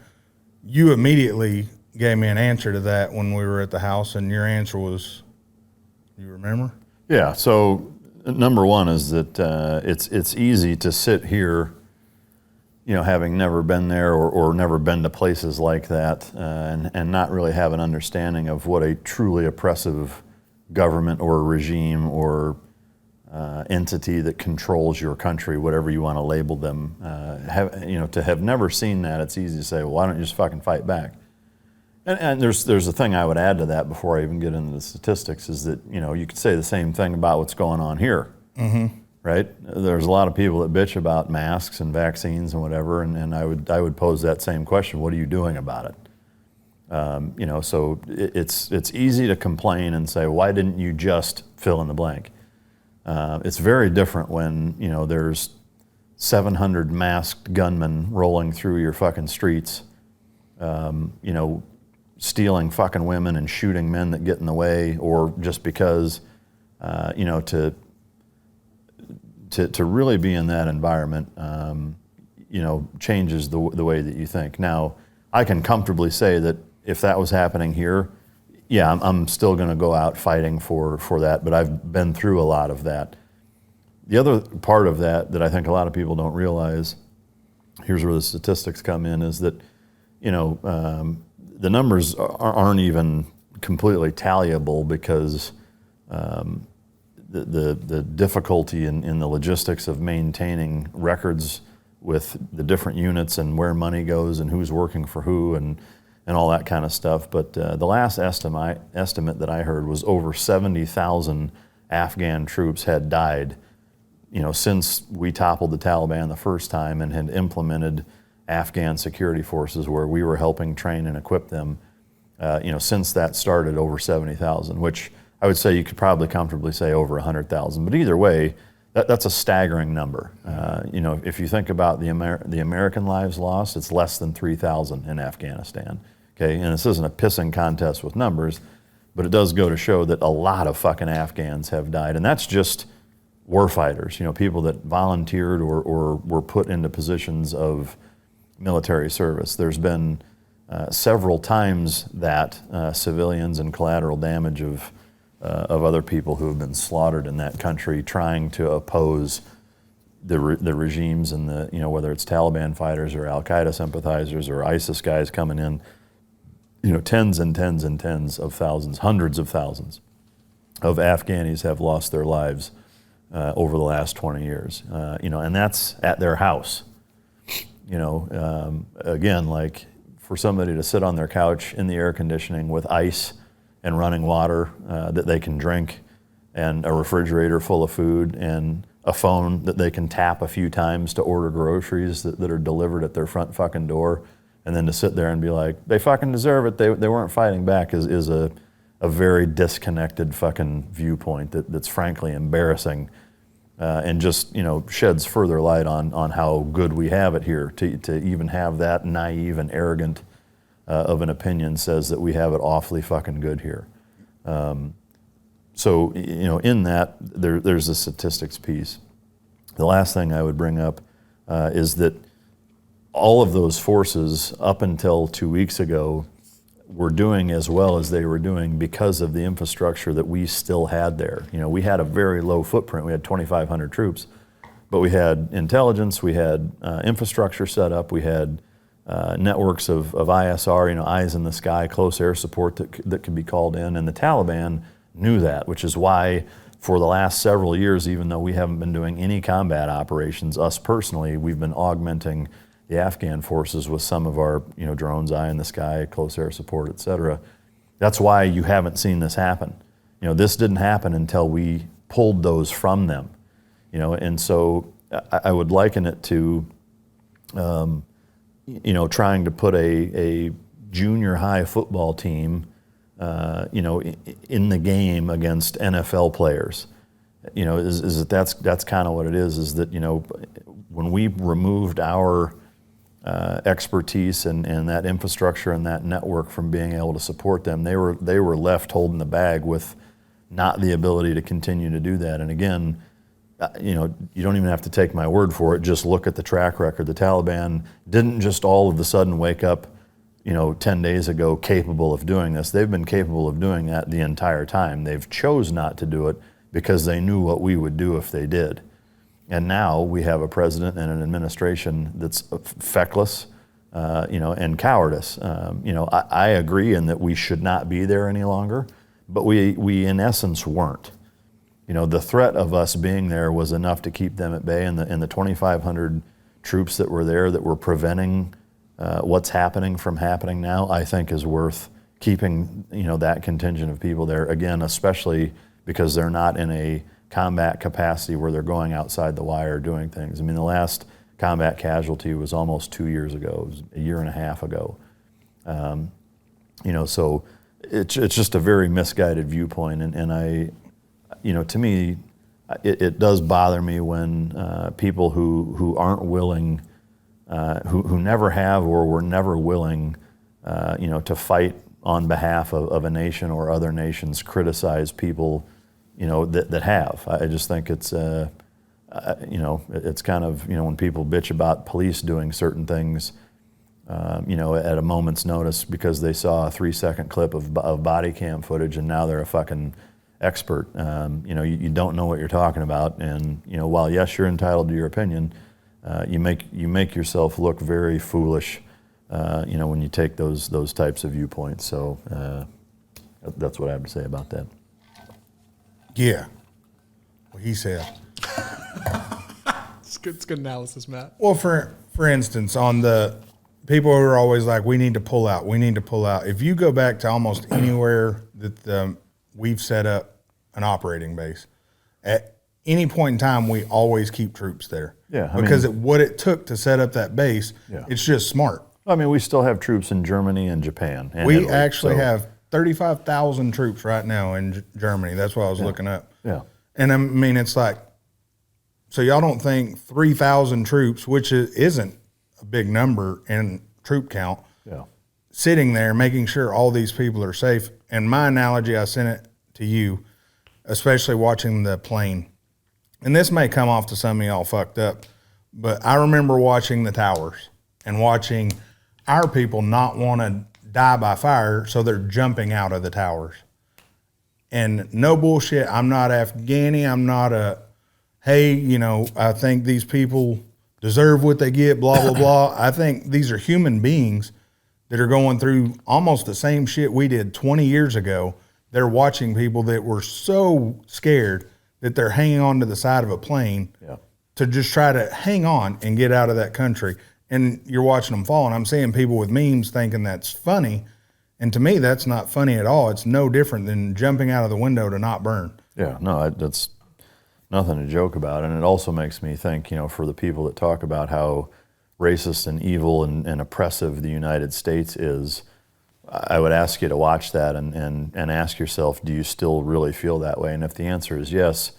you immediately gave me an answer to that when we were at the house, and your answer was, you remember? Yeah, so number one is that it's easy to sit here, you know, having never been there or never been to places like that, and not really have an understanding of what a truly oppressive government or regime or entity that controls your country, whatever you want to label them, to have never seen that. It's easy to say, well, why don't you just fucking fight back? And there's a thing I would add to that before I even get into the statistics is that, you know, you could say the same thing about what's going on here, right? There's a lot of people that bitch about masks and vaccines and whatever, and I would pose that same question: what are you doing about it? You know, so it's easy to complain and say, why didn't you just fill in the blank? It's very different when, you know, there's 700 masked gunmen rolling through your fucking streets, you know, stealing fucking women and shooting men that get in the way, or just because, you know, to really be in that environment, you know, changes the way that you think. Now, I can comfortably say that if that was happening here, yeah, I'm still going to go out fighting for that, but I've been through a lot of that. The other part of that I think a lot of people don't realize, here's where the statistics come in, is that, you know, the numbers aren't even completely tallyable because the difficulty in the logistics of maintaining records with the different units and where money goes and who's working for who and all that kind of stuff. But the last estimate that I heard was over 70,000 Afghan troops had died, since we toppled the Taliban the first time and had implemented Afghan security forces where we were helping train and equip them. Since that started, over 70,000, which I would say you could probably comfortably say over 100,000. But either way, that's a staggering number. If you think about the American lives lost, it's less than 3,000 in Afghanistan. Okay, and this isn't a pissing contest with numbers, but it does go to show that a lot of fucking Afghans have died, and that's just warfighters. People that volunteered or were put into positions of military service. There's been several times that civilians and collateral damage of other people who have been slaughtered in that country trying to oppose the regimes and whether it's Taliban fighters or Al Qaeda sympathizers or ISIS guys coming in. Tens and tens and tens of thousands, hundreds of thousands of Afghanis have lost their lives over the last 20 years. And that's at their house. Again, like for somebody to sit on their couch in the air conditioning with ice and running water that they can drink, and a refrigerator full of food, and a phone that they can tap a few times to order groceries that are delivered at their front fucking door, and then to sit there and be like, they fucking deserve it, they weren't fighting back, is a very disconnected fucking viewpoint that's frankly embarrassing, and just sheds further light on how good we have it here. To even have that naive and arrogant of an opinion says that we have it awfully fucking good here. So in that, there's a statistics piece. The last thing I would bring up is that all of those forces up until 2 weeks ago were doing as well as they were doing because of the infrastructure that we still had there. We had a very low footprint. We had 2,500 troops, but we had intelligence, we had infrastructure set up, we had networks of ISR, eyes in the sky, close air support that could be called in, and the Taliban knew that, which is why for the last several years, even though we haven't been doing any combat operations, us personally, we've been augmenting the Afghan forces with some of our drones, eye in the sky, close air support, et cetera. That's why you haven't seen this happen. This didn't happen until we pulled those from them. And so I would liken it to trying to put a junior high football team in the game against NFL players. That's kind of what it is that when we removed our expertise and that infrastructure and that network from being able to support them, they were left holding the bag with not the ability to continue to do that. And again, you don't even have to take my word for it. Just look at the track record. The Taliban didn't just all of a sudden wake up 10 days ago capable of doing this. They've been capable of doing that the entire time. They've chose not to do it because they knew what we would do if they did. And now we have a president and an administration that's feckless, and cowardice. I agree in that we should not be there any longer, but we in essence weren't. The threat of us being there was enough to keep them at bay, and the 2,500 troops that were there that were preventing what's happening from happening now, I think is worth keeping, that contingent of people there, again, especially because they're not in a combat capacity where they're going outside the wire doing things. I mean, the last combat casualty was almost 2 years ago. It was a year and a half ago. So it's just a very misguided viewpoint. And I, to me, it does bother me when people who aren't willing, who never have or were never willing, to fight on behalf of a nation or other nations, criticize people that have. I just think it's, it's kind of, when people bitch about police doing certain things, at a moment's notice because they saw a 3-second clip of body cam footage and now they're a fucking expert. You don't know what you're talking about. And, while yes, you're entitled to your opinion, you make yourself look very foolish, when you take those types of viewpoints. So, That's what I have to say about that. Yeah. What he said. It's good analysis, Matt. Well, for instance, on the people who are always like, we need to pull out. If you go back to almost anywhere that we've set up an operating base, at any point in time, we always keep troops there. Yeah, because what it took to set up that base, it's just smart. I mean, we still have troops in Germany and Japan. And we Italy, actually have 35,000 troops right now in Germany. That's what I was looking up. Yeah. And I mean, it's like, so y'all don't think 3,000 troops, which isn't a big number in troop count, sitting there making sure all these people are safe. And my analogy, I sent it to you, especially watching the plane. And this may come off to some of y'all fucked up, but I remember watching the towers and watching our people not want to die by fire, so they're jumping out of the towers. And no bullshit, I'm not Afghani, I'm not hey, I think these people deserve what they get, blah, blah, blah. I think these are human beings that are going through almost the same shit we did 20 years ago. They're watching people that were so scared that they're hanging on to the side of a plane to just try to hang on and get out of that country. And you're watching them fall. And I'm seeing people with memes thinking that's funny. And to me, that's not funny at all. It's no different than jumping out of the window to not burn. Yeah, no, that's nothing to joke about. And it also makes me think, for the people that talk about how racist and evil and oppressive the United States is, I would ask you to watch that and ask yourself, do you still really feel that way? And if the answer is yes,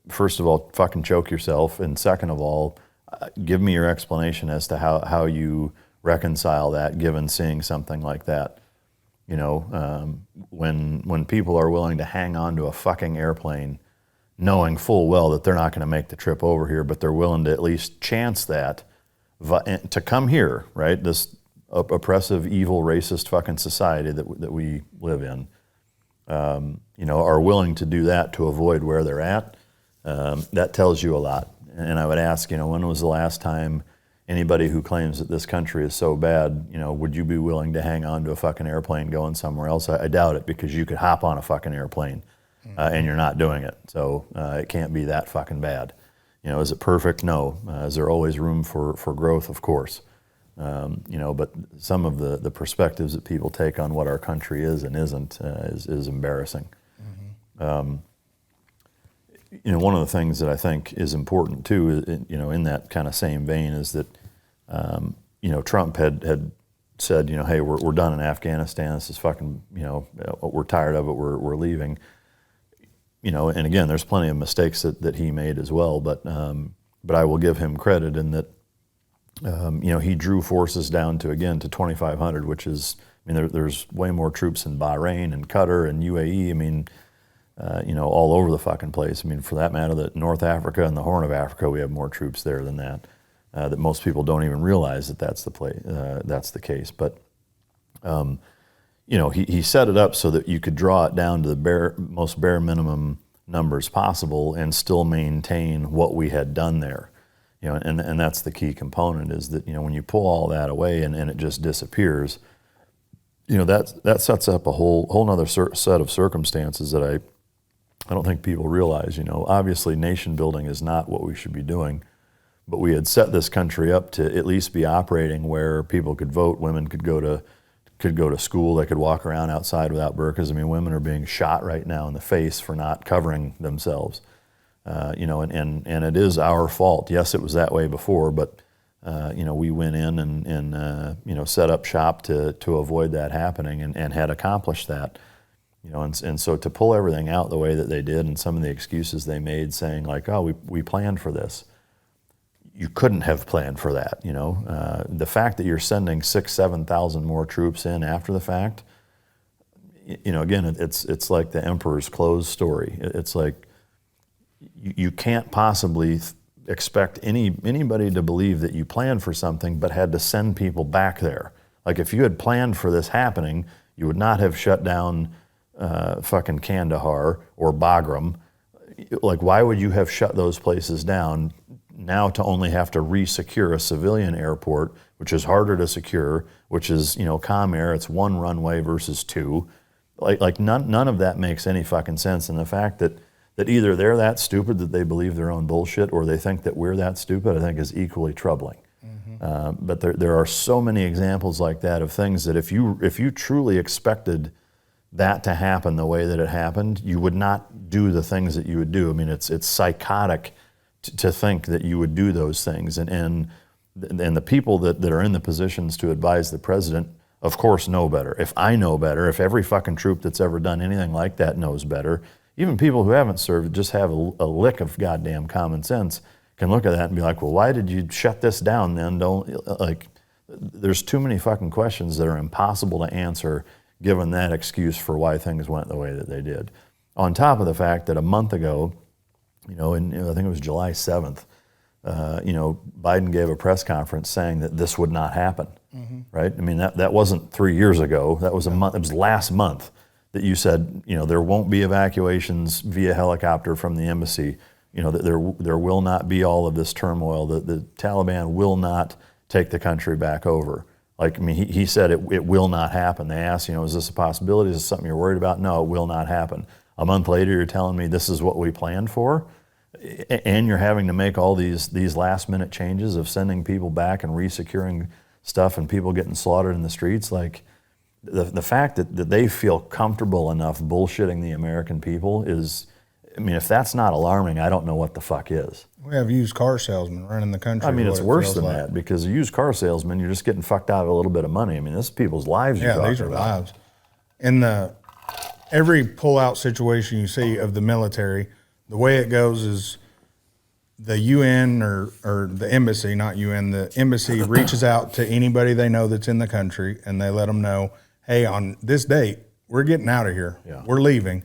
first of all, fucking choke yourself. And second of all, give me your explanation as to how you reconcile that given seeing something like that. When people are willing to hang on to a fucking airplane knowing full well that they're not going to make the trip over here, but they're willing to at least chance that to come here, right? This oppressive, evil, racist fucking society that we live in, are willing to do that to avoid where they're at. That tells you a lot. And I would ask, when was the last time anybody who claims that this country is so bad, would you be willing to hang on to a fucking airplane going somewhere else? I doubt it, because you could hop on a fucking airplane and you're not doing it. So it can't be that fucking bad. Is it perfect? No. Is there always room for growth? Of course. But some of the perspectives that people take on what our country is and isn't is embarrassing. Mm-hmm. One of the things that I think is important too, in that kind of same vein, is that, Trump had said, hey, we're done in Afghanistan. This is fucking, we're tired of it. We're leaving. And again, there's plenty of mistakes that he made as well. But I will give him credit in that, he drew forces down to 2,500, which is, there's way more troops in Bahrain and Qatar and UAE. All over the fucking place. For that matter, that North Africa and the Horn of Africa, we have more troops there than that. That most people don't even realize that's the case. But he set it up so that you could draw it down to the most bare minimum numbers possible and still maintain what we had done there. And that's the key component, is that when you pull all that away and it just disappears, that sets up a whole nother set of circumstances that I don't think people realize. Obviously nation building is not what we should be doing, but we had set this country up to at least be operating where people could vote, women could go to school, they could walk around outside without burqas. Women are being shot right now in the face for not covering themselves. And it is our fault. Yes, it was that way before, but we went in and set up shop to avoid that happening and had accomplished that. And so to pull everything out the way that they did, and some of the excuses they made, saying like, oh, we planned for this. You couldn't have planned for that. The fact that you're sending 6,000-7,000 more troops in after the fact, again, it's like the emperor's clothes story. It's like you can't possibly expect anybody to believe that you planned for something but had to send people back there. Like, if you had planned for this happening, you would not have shut down fucking Kandahar or Bagram. Like, why would you have shut those places down now to only have to re-secure a civilian airport, which is harder to secure, which is, Comair, it's one runway versus two. Like none of that makes any fucking sense. And the fact that either they're that stupid that they believe their own bullshit, or they think that we're that stupid, I think is equally troubling. But there are so many examples like that of things that if you truly expected that to happen the way that it happened, you would not do the things that you would do. I mean, it's psychotic to think that you would do those things. And the people that are in the positions to advise the president, of course, know better. If I know better, if every fucking troop that's ever done anything like that knows better, even people who haven't served just have a lick of goddamn common sense, can look at that and be like, well, why did you shut this down then? There's too many fucking questions that are impossible to answer given that excuse for why things went the way that they did. On top of the fact that a month ago, I think it was July 7th, Biden gave a press conference saying that this would not happen, right? I mean, that wasn't 3 years ago. That was a month. It was last month that you said, there won't be evacuations via helicopter from the embassy. That there will not be all of this turmoil. The Taliban will not take the country back over. He said it will not happen. They asked, is this a possibility? Is this something you're worried about? No, it will not happen. A month later, you're telling me this is what we planned for? And you're having to make all these last minute changes of sending people back and resecuring stuff and people getting slaughtered in the streets. Like the fact that they feel comfortable enough bullshitting the American people is, if that's not alarming, I don't know what the fuck is. We have used car salesmen running the country. It's worse than that, because a used car salesman, you're just getting fucked out of a little bit of money. This is people's lives you're talking about. Yeah, these are lives. In every pull-out situation you see of the military, the way it goes is the UN or the embassy, not UN, the embassy reaches out to anybody they know that's in the country, and they let them know, hey, on this date, we're getting out of here. Yeah. We're leaving.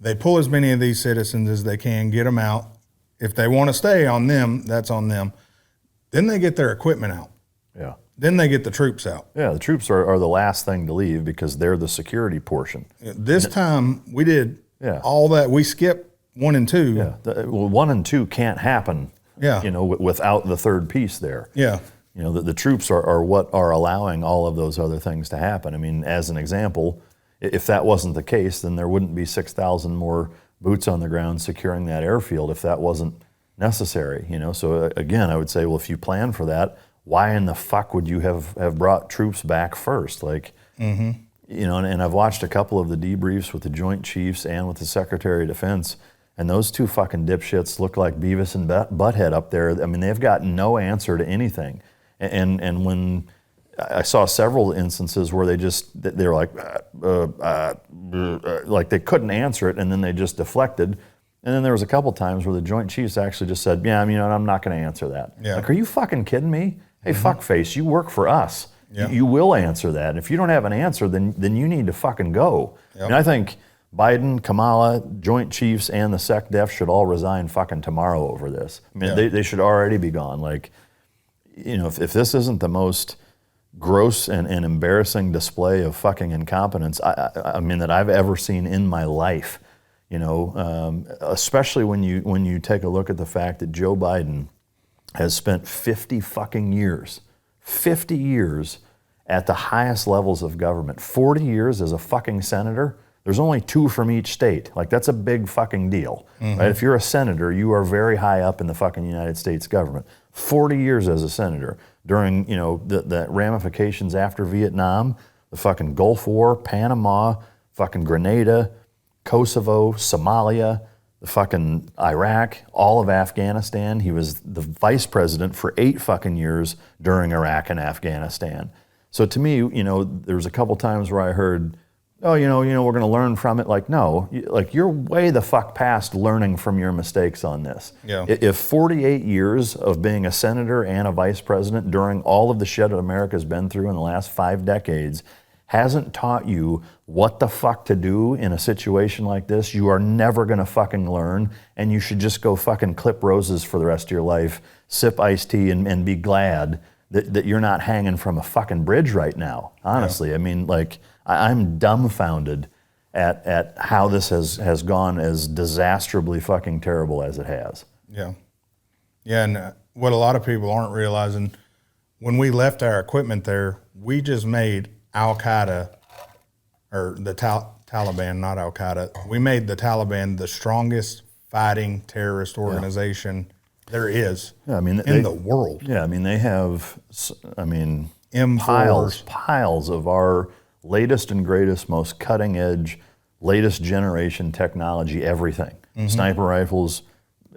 They pull as many of these citizens as they can, get them out. If they want to stay on them, that's on them. Then they get their equipment out. Yeah. Then they get the troops out. Yeah, the troops are the last thing to leave because they're the security portion. This time we did all that. We skipped 1 and 2. Yeah. 1 and 2 can't happen. Yeah. Without the third piece there. Yeah. The troops are what are allowing all of those other things to happen. As an example, if that wasn't the case, then there wouldn't be 6,000 more boots on the ground securing that airfield if that wasn't necessary. So again, I would say, well, if you plan for that, why in the fuck would you have brought troops back first? And I've watched a couple of the debriefs with the Joint Chiefs and with the Secretary of Defense, and those two fucking dipshits look like Beavis and Butthead up there. They've got no answer to anything. And when I saw several instances where they were like they couldn't answer it, and then they just deflected. And then there was a couple times where the Joint Chiefs actually just said, yeah, I'm not going to answer that. Yeah. Are you fucking kidding me? Hey, fuckface, you work for us. Yeah. You will answer that. And if you don't have an answer, then you need to fucking go. Yep. I think Biden, Kamala, Joint Chiefs, and the SecDef should all resign fucking tomorrow over this. They should already be gone. If this isn't the most gross and embarrassing display of fucking incompetence that I've ever seen in my life, especially when you take a look at the fact that Joe Biden has spent 50 fucking years at the highest levels of government. 40 years as a fucking senator. There's only 2 from each state. That's a big fucking deal. Right? If you're a senator, you are very high up in the fucking United States government. 40 years as a senator during, the ramifications after Vietnam, the fucking Gulf War, Panama, fucking Grenada, Kosovo, Somalia, the fucking Iraq, all of Afghanistan. He was the vice president for 8 fucking years during Iraq and Afghanistan. So to me, there was a couple times where I heard, oh, we're going to learn from it. No, you're way the fuck past learning from your mistakes on this. Yeah. If 48 years of being a senator and a vice president during all of the shit that America's been through in the last 5 decades hasn't taught you what the fuck to do in a situation like this, you are never going to fucking learn, and you should just go fucking clip roses for the rest of your life, sip iced tea, and be glad that you're not hanging from a fucking bridge right now, honestly. Yeah. I'm dumbfounded at how this has gone as disastrously fucking terrible as it has. Yeah. Yeah, and what a lot of people aren't realizing, when we left our equipment there, we just made Al-Qaeda, or the Taliban, not Al Qaeda. We made the Taliban the strongest fighting terrorist organization there is in the world. Yeah, I mean, they have, M4s. piles of our latest and greatest, most cutting edge, latest generation technology, everything. Sniper rifles,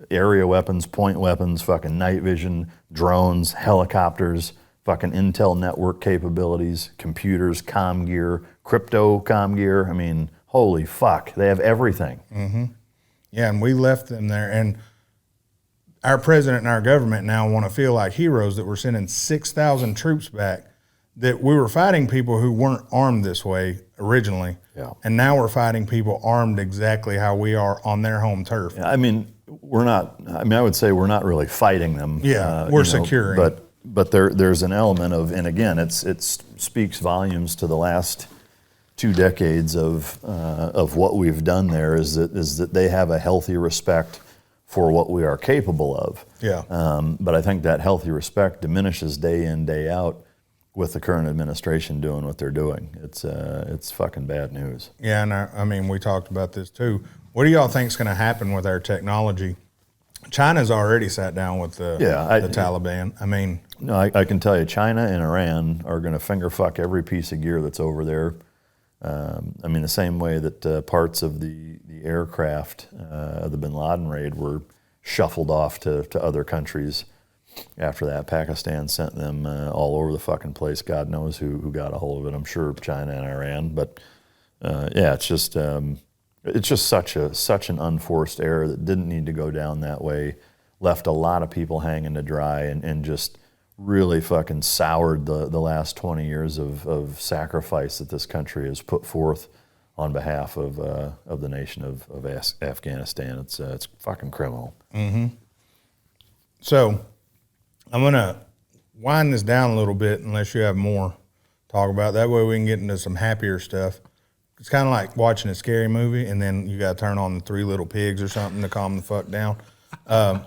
area weapons, point weapons, fucking night vision, drones, helicopters, fucking intel network capabilities, computers, comm gear, crypto comm gear. I mean, holy fuck, they have everything. Yeah, and we left them there. And our president and our government now want to feel like heroes that we're sending 6,000 troops back, that we were fighting people who weren't armed this way originally. Yeah. And now we're fighting people armed exactly how we are on their home turf. I mean, I would say we're not really fighting them. Yeah, we're securing. But there's an element of, and again, it speaks volumes to the last 2 decades of what we've done there, is that they have a healthy respect for what we are capable of. Yeah. But I think that healthy respect diminishes day in, day out with the current administration doing what they're doing. It's fucking bad news. Yeah, and I mean, we talked about this too. What do y'all think is going to happen with our technology? China's already sat down with the Taliban. I mean, no, I can tell you, China and Iran are going to finger fuck every piece of gear that's over there. I mean, the same way that parts of the aircraft of the Bin Laden raid were shuffled off to other countries. After that, Pakistan sent them all over the fucking place. God knows who got a hold of it. I'm sure China and Iran. But yeah, it's just such an unforced error that didn't need to go down that way. Left a lot of people hanging to dry, and just really fucking soured the last 20 years of sacrifice that this country has put forth on behalf of the nation of Afghanistan. It's fucking criminal. So I'm going to wind this down a little bit unless you have more to talk about. That way we can get into some happier stuff. It's kind of like watching a scary movie and then you got to turn on the Three Little Pigs or something to calm the fuck down. Is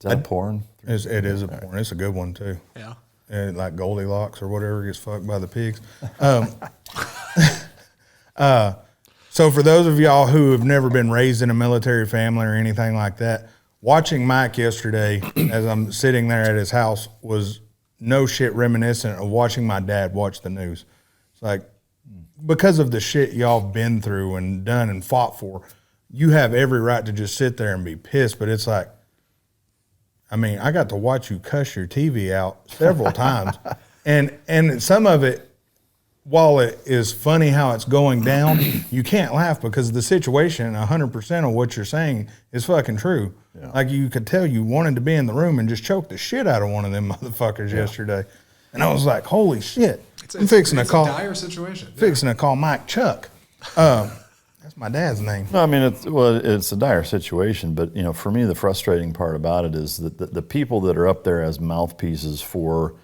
that porn? It is a porn. It's a good one too. Yeah. Like Goldilocks or whatever gets fucked by the pigs. So for those of y'all who have never been raised in a military family or anything like that, watching Mike yesterday as I'm sitting there at his house was no shit reminiscent of watching my dad watch the news. It's like, because of the shit y'all been through and done and fought for, you have every right to just sit there and be pissed. But it's like, I mean, I got to watch you cuss your TV out several times. And some of it, while it is funny how it's going down, you can't laugh because the situation, 100% of what you're saying is fucking true. Yeah. Like you could tell you wanted to be in the room and just choke the shit out of one of them motherfuckers yesterday. And I was like, holy shit. I'm fixing to call. It's a dire situation. Fixing to call Mike Chuck. That's my dad's name. No, I mean, it's a dire situation, but for me, the frustrating part about it is that the people that are up there as mouthpieces for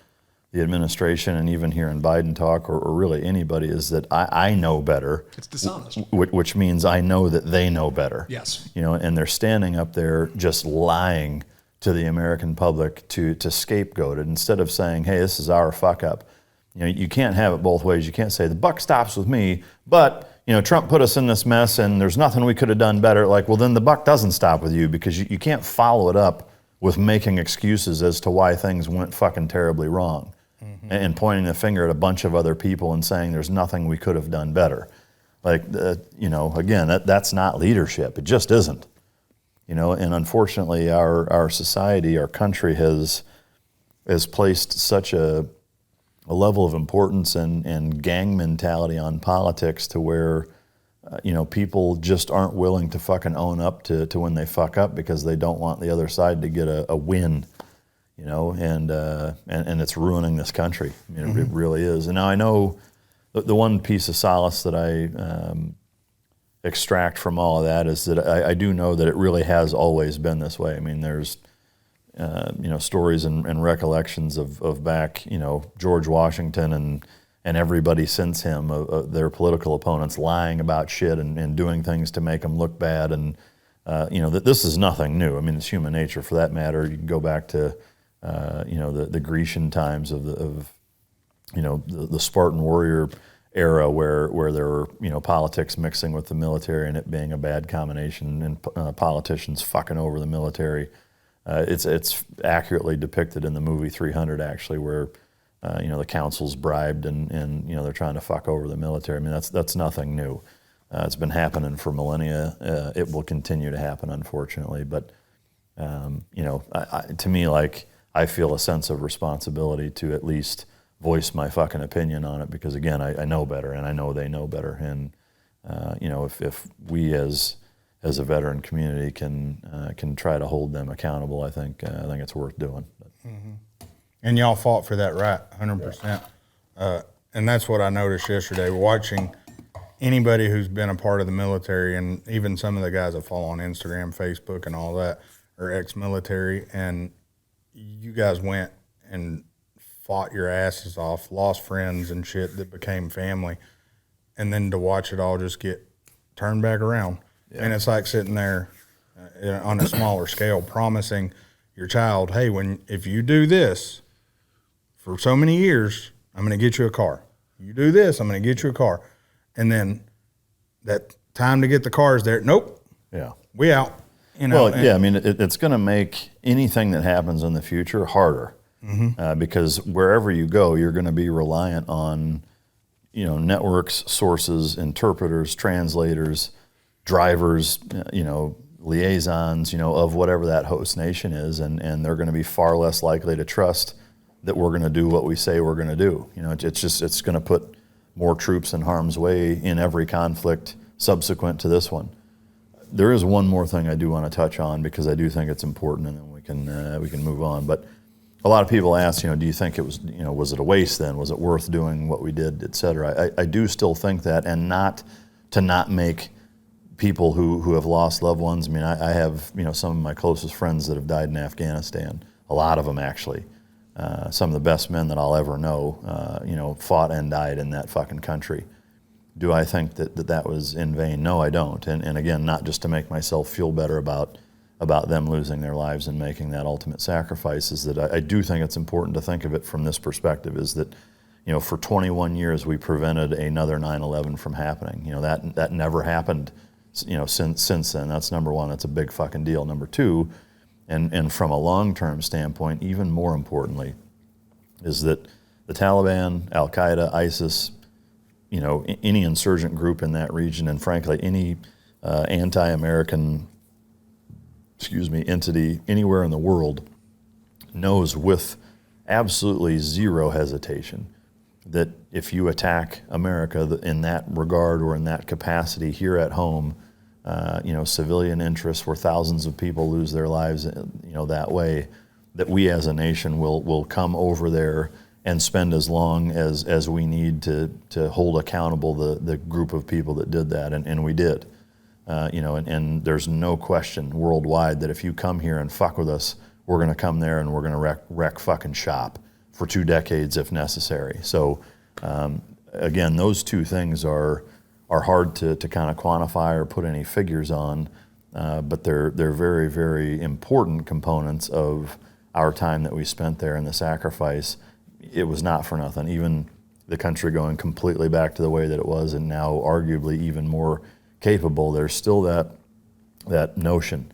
the administration, and even here in Biden talk, or really anybody, is that I know better. It's dishonest. Which means I know that they know better. Yes. And they're standing up there just lying to the American public to scapegoat it, instead of saying, hey, this is our fuck up. You can't have it both ways. You can't say the buck stops with me, but Trump put us in this mess and there's nothing we could have done better. Like, well, then the buck doesn't stop with you, because you can't follow it up with making excuses as to why things went fucking terribly wrong, and pointing the finger at a bunch of other people and saying there's nothing we could have done better. Like, again, that's not leadership. It just isn't. And unfortunately, our society, our country has placed such a level of importance and gang mentality on politics to where, people just aren't willing to fucking own up to when they fuck up, because they don't want the other side to get a win, and it's ruining this country. I mean, it really is. And now I know the one piece of solace that I extract from all of that is that I do know that it really has always been this way. I mean, there's stories and recollections of back, George Washington and everybody since him, their political opponents lying about shit and doing things to make them look bad. And, that this is nothing new. I mean, it's human nature for that matter. You can go back to, the Grecian times of the Spartan warrior era where there were politics mixing with the military and it being a bad combination and politicians fucking over the military. It's accurately depicted in the movie 300 actually, where the council's bribed and they're trying to fuck over the military. I mean that's nothing new. It's been happening for millennia. It will continue to happen, unfortunately. But to me, like, I feel a sense of responsibility to at least voice my fucking opinion on it, because again, I know better, and I know they know better. And if we as a veteran community can try to hold them accountable, I think it's worth doing. Mm-hmm. And y'all fought for that right, 100%. And that's what I noticed yesterday, watching anybody who's been a part of the military, and even some of the guys that follow on Instagram, Facebook, and all that, are ex-military, and you guys went and fought your asses off, lost friends and shit that became family, and then to watch it all just get turned back around. Yeah. And it's like sitting there on a smaller scale, promising your child, hey, if you do this for so many years, I'm going to get you a car. You do this, I'm going to get you a car. And then that time to get the cars there, nope. Yeah. We out. Well, yeah, I mean, it's going to make anything that happens in the future harder. Mm-hmm. Because wherever you go, you're going to be reliant on, networks, sources, interpreters, translators, drivers, liaisons, of whatever that host nation is, and they're going to be far less likely to trust that we're going to do what we say we're going to do. It's going to put more troops in harm's way in every conflict subsequent to this one. There is one more thing I do want to touch on, because I do think it's important, and then we can move on. But a lot of people ask, do you think it was, was it a waste then? Was it worth doing what we did, et cetera? I do still think that, and not make people who have lost loved ones. I mean, I have, some of my closest friends that have died in Afghanistan, a lot of them actually. Some of the best men that I'll ever know, fought and died in that fucking country. Do I think that was in vain? No, I don't. And again, not just to make myself feel better about them losing their lives and making that ultimate sacrifice, is that I do think it's important to think of it from this perspective, is that, for 21 years we prevented another 9/11 from happening. That never happened, since then. That's number one. That's a big fucking deal. Number two, and from a long-term standpoint, even more importantly, is that the Taliban, Al-Qaeda, ISIS, any insurgent group in that region, and frankly, any anti-American, entity anywhere in the world, knows with absolutely zero hesitation that if you attack America in that regard or in that capacity here at home, civilian interests where thousands of people lose their lives, that way, that we as a nation will come over there and spend as long as we need to hold accountable the group of people that did that, and we did. And there's no question worldwide that if you come here and fuck with us, we're going to come there and we're going to wreck fucking shop for 2 decades if necessary. So, again, those two things are hard to kind of quantify or put any figures on, but they're very, very important components of our time that we spent there and the sacrifice. It was not for nothing. Even the country going completely back to the way that it was, and now arguably even more capable, there's still that notion.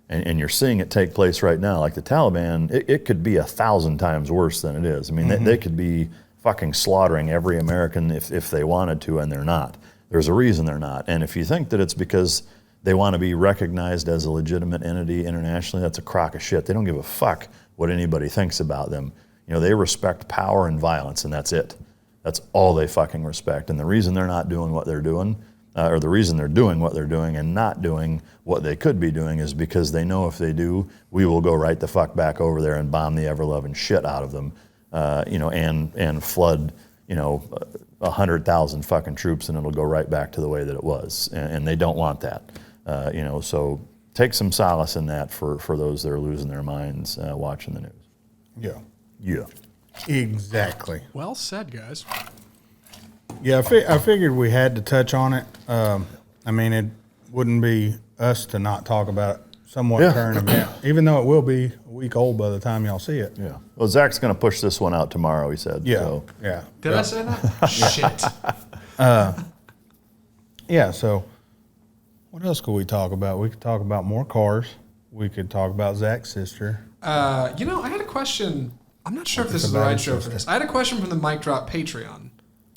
And you're seeing it take place right now. Like the Taliban, it could be 1,000 times worse than it is. I mean, mm-hmm. they could be fucking slaughtering every American if they wanted to, and they're not. There's a reason they're not. And if you think that it's because they want to be recognized as a legitimate entity internationally, that's a crock of shit. They don't give a fuck what anybody thinks about them. They respect power and violence, and that's it. That's all they fucking respect. And the reason they're not doing what they're doing, or the reason they're doing what they're doing and not doing what they could be doing, is because they know if they do, we will go right the fuck back over there and bomb the ever-loving shit out of them, and flood, 100,000 fucking troops, and it'll go right back to the way that it was. And they don't want that. So take some solace in that for those that are losing their minds watching the news. Yeah. Yeah. Exactly. Well said, guys. Yeah, I figured we had to touch on it. I mean, it wouldn't be us to not talk about somewhat current event, even though it will be a week old by the time y'all see it. Yeah. Well, Zach's going to push this one out tomorrow, he said. Yeah. So. Yeah. Did I say that? Shit. Yeah, so what else could we talk about? We could talk about more cars. We could talk about Zach's sister. I had a question. I'm not sure if this is the right show for this. I had a question from the Mic Drop Patreon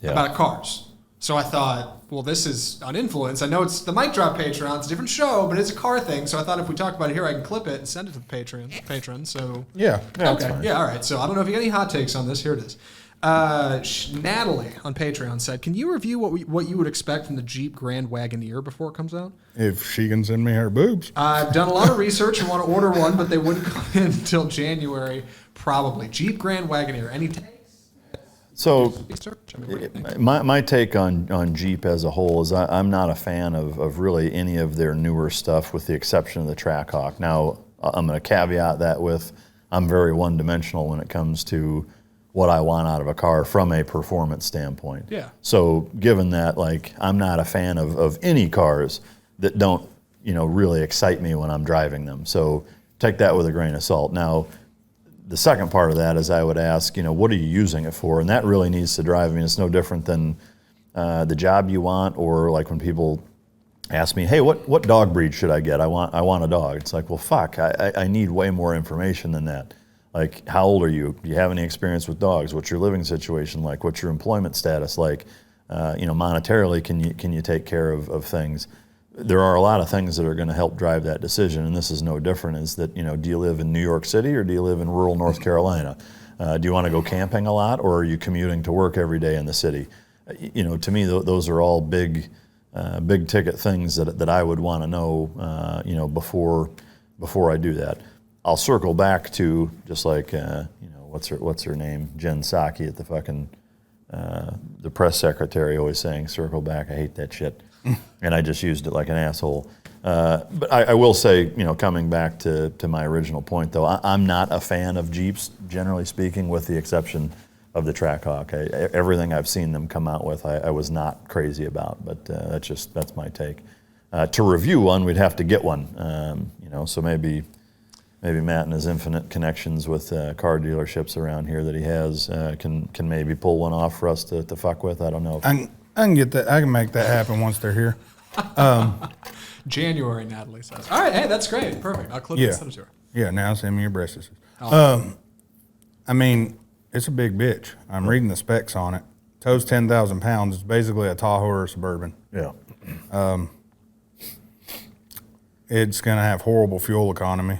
about cars. So I thought, well, this is Uninfluenced. I know it's the Mic Drop Patreon. It's a different show, but it's a car thing. So I thought if we talk about it here, I can clip it and send it to the patron. So Yeah. okay. Yeah, all right. So I don't know if you got any hot takes on this. Here it is. Natalie on Patreon said, can you review what you would expect from the Jeep Grand Wagoneer before it comes out? If she can send me her boobs. I've done a lot of research and want to order one, but they wouldn't come in until January, probably. Jeep Grand Wagoneer. Any takes? So my take on Jeep as a whole is I'm not a fan of really any of their newer stuff with the exception of the Trackhawk. Now, I'm going to caveat that with I'm very one-dimensional when it comes to what I want out of a car from a performance standpoint. Yeah. So given that, like, I'm not a fan of any cars that don't, really excite me when I'm driving them. So take that with a grain of salt. Now, the second part of that is I would ask, what are you using it for? And that really needs to drive. I mean, it's no different than the job you want, or like when people ask me, hey, what dog breed should I get? I want a dog. It's like, well, fuck, I need way more information than that. Like, how old are you? Do you have any experience with dogs? What's your living situation like? What's your employment status like? Monetarily, can you take care of things? There are a lot of things that are going to help drive that decision, and this is no different. Is that, do you live in New York City or do you live in rural North Carolina? Do you want to go camping a lot, or are you commuting to work every day in the city? To me, those are all big ticket things that I would want to know, before I do that. I'll circle back to just like, what's her name? Jen Psaki at the fucking, the press secretary always saying, circle back, I hate that shit. And I just used it like an asshole. But I will say, coming back to my original point, though, I'm not a fan of Jeeps, generally speaking, with the exception of the Trackhawk. Everything I've seen them come out with, I was not crazy about, but that's my take. To review one, we'd have to get one, so maybe Matt and his infinite connections with car dealerships around here that he has can maybe pull one off for us to fuck with. I don't know. I can get that. I can make that happen once they're here. January, Natalie says. All right, hey, that's great. Perfect. I'll clip this to her. Yeah, now send me your breasts. Oh. I mean, it's a big bitch. I'm reading the specs on it. Tows 10,000 pounds. It's basically a Tahoe or a Suburban. Yeah. It's going to have horrible fuel economy.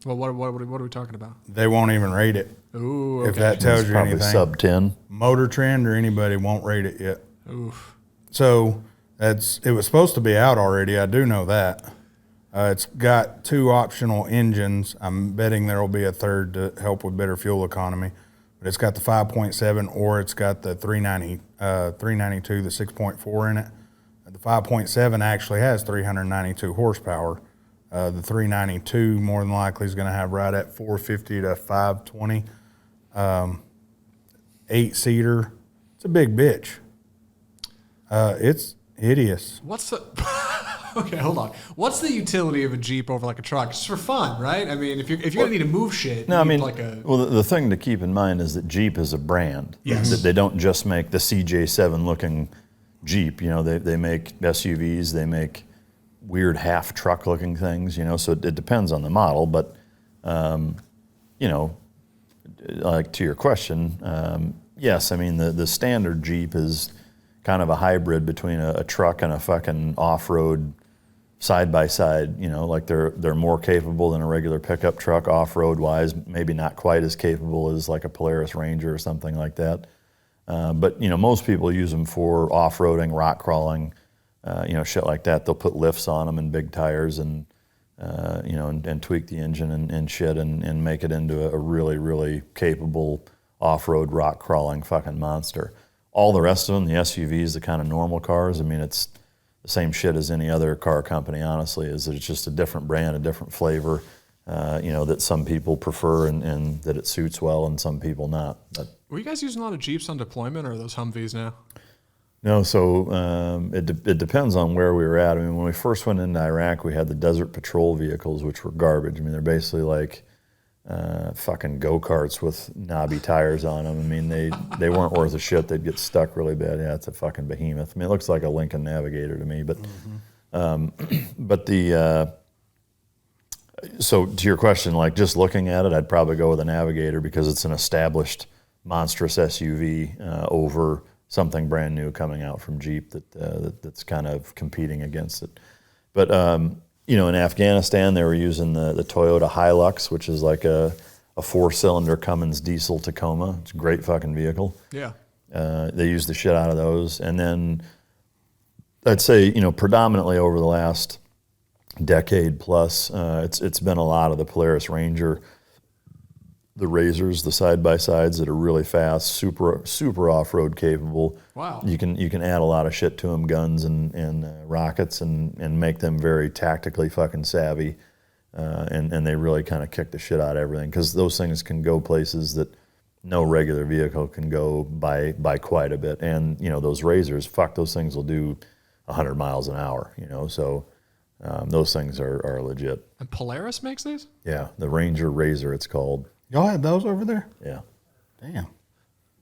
Well, what are we talking about? They won't even rate it. Ooh, okay. If that tells It's you probably anything. sub 10. Motor Trend or anybody won't rate it yet. Oof. So it was supposed to be out already. I do know that. It's got 2 optional engines. I'm betting there will be a third to help with better fuel economy. But it's got the 5.7 or it's got the 392, the 6.4 in it. The 5.7 actually has 392 horsepower. The 392 more than likely is going to have right at 450 to 520. 8-seater. It's a big bitch. It's hideous. What's the... Okay, hold on. What's the utility of a Jeep over like a truck? Just for fun, right? I mean, if you're going to need to move shit, no, I mean, like a... well, the thing to keep in mind is that Jeep is a brand. Yes. That they don't just make the CJ7 looking Jeep. They make SUVs. They make weird half truck looking things. So it depends on the model. But like to your question, yes, I mean the standard Jeep is kind of a hybrid between a truck and a fucking off-road side-by-side. Like they're more capable than a regular pickup truck off-road wise, maybe not quite as capable as like a Polaris Ranger or something like that. But most people use them for off-roading, rock crawling, shit like that. They'll put lifts on them and big tires and and tweak the engine and shit and make it into a really, really capable off-road rock crawling fucking monster. All the rest of them, the SUVs, the kind of normal cars, I mean, it's the same shit as any other car company, honestly, is that it's just a different brand, a different flavor, that some people prefer and that it suits well and some people not. But were you guys using a lot of Jeeps on deployment, or are those Humvees now? No, so it depends on where we were at. I mean, when we first went into Iraq, we had the Desert Patrol vehicles, which were garbage. I mean, they're basically like fucking go-karts with knobby tires on them. I mean, they weren't worth a shit. They'd get stuck really bad. Yeah, it's a fucking behemoth. I mean, it looks like a Lincoln Navigator to me. But so to your question, like just looking at it, I'd probably go with a Navigator because it's an established monstrous SUV over something brand new coming out from Jeep that's kind of competing against it. But in Afghanistan, they were using the Toyota Hilux, which is like a 4-cylinder Cummins diesel Tacoma. It's a great fucking vehicle. Yeah. They used the shit out of those. And then I'd say, predominantly over the last decade plus, it's been a lot of the Polaris Ranger, the Razors, the side-by-sides that are really fast, super off-road capable. Wow. You can add a lot of shit to them, guns and rockets, and make them very tactically fucking savvy. And they really kind of kick the shit out of everything because those things can go places that no regular vehicle can go by quite a bit. And, those Razors, those things will do 100 miles an hour, so those things are legit. And Polaris makes these? Yeah, the Ranger Razor, it's called. Y'all had those over there? Yeah. Damn.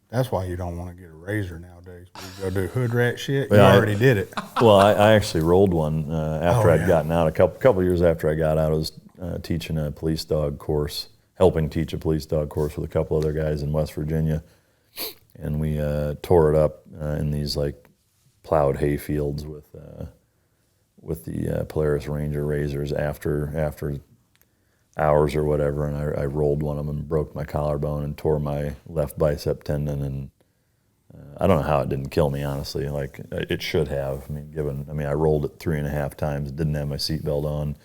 That's why you don't want to get a Razor nowadays. You go do hood rat shit. Well, you already did it. Well, I actually rolled one after I'd yeah. gotten out. A couple years after I got out, I was teaching a police dog course, helping teach a police dog course with a couple other guys in West Virginia. And we tore it up in these like plowed hay fields with the Polaris Ranger Razors after hours or whatever, and I rolled one of them and broke my collarbone and tore my left bicep tendon, and I don't know how it didn't kill me, honestly. Like, it should have. I rolled it 3.5 times, didn't have my seatbelt on,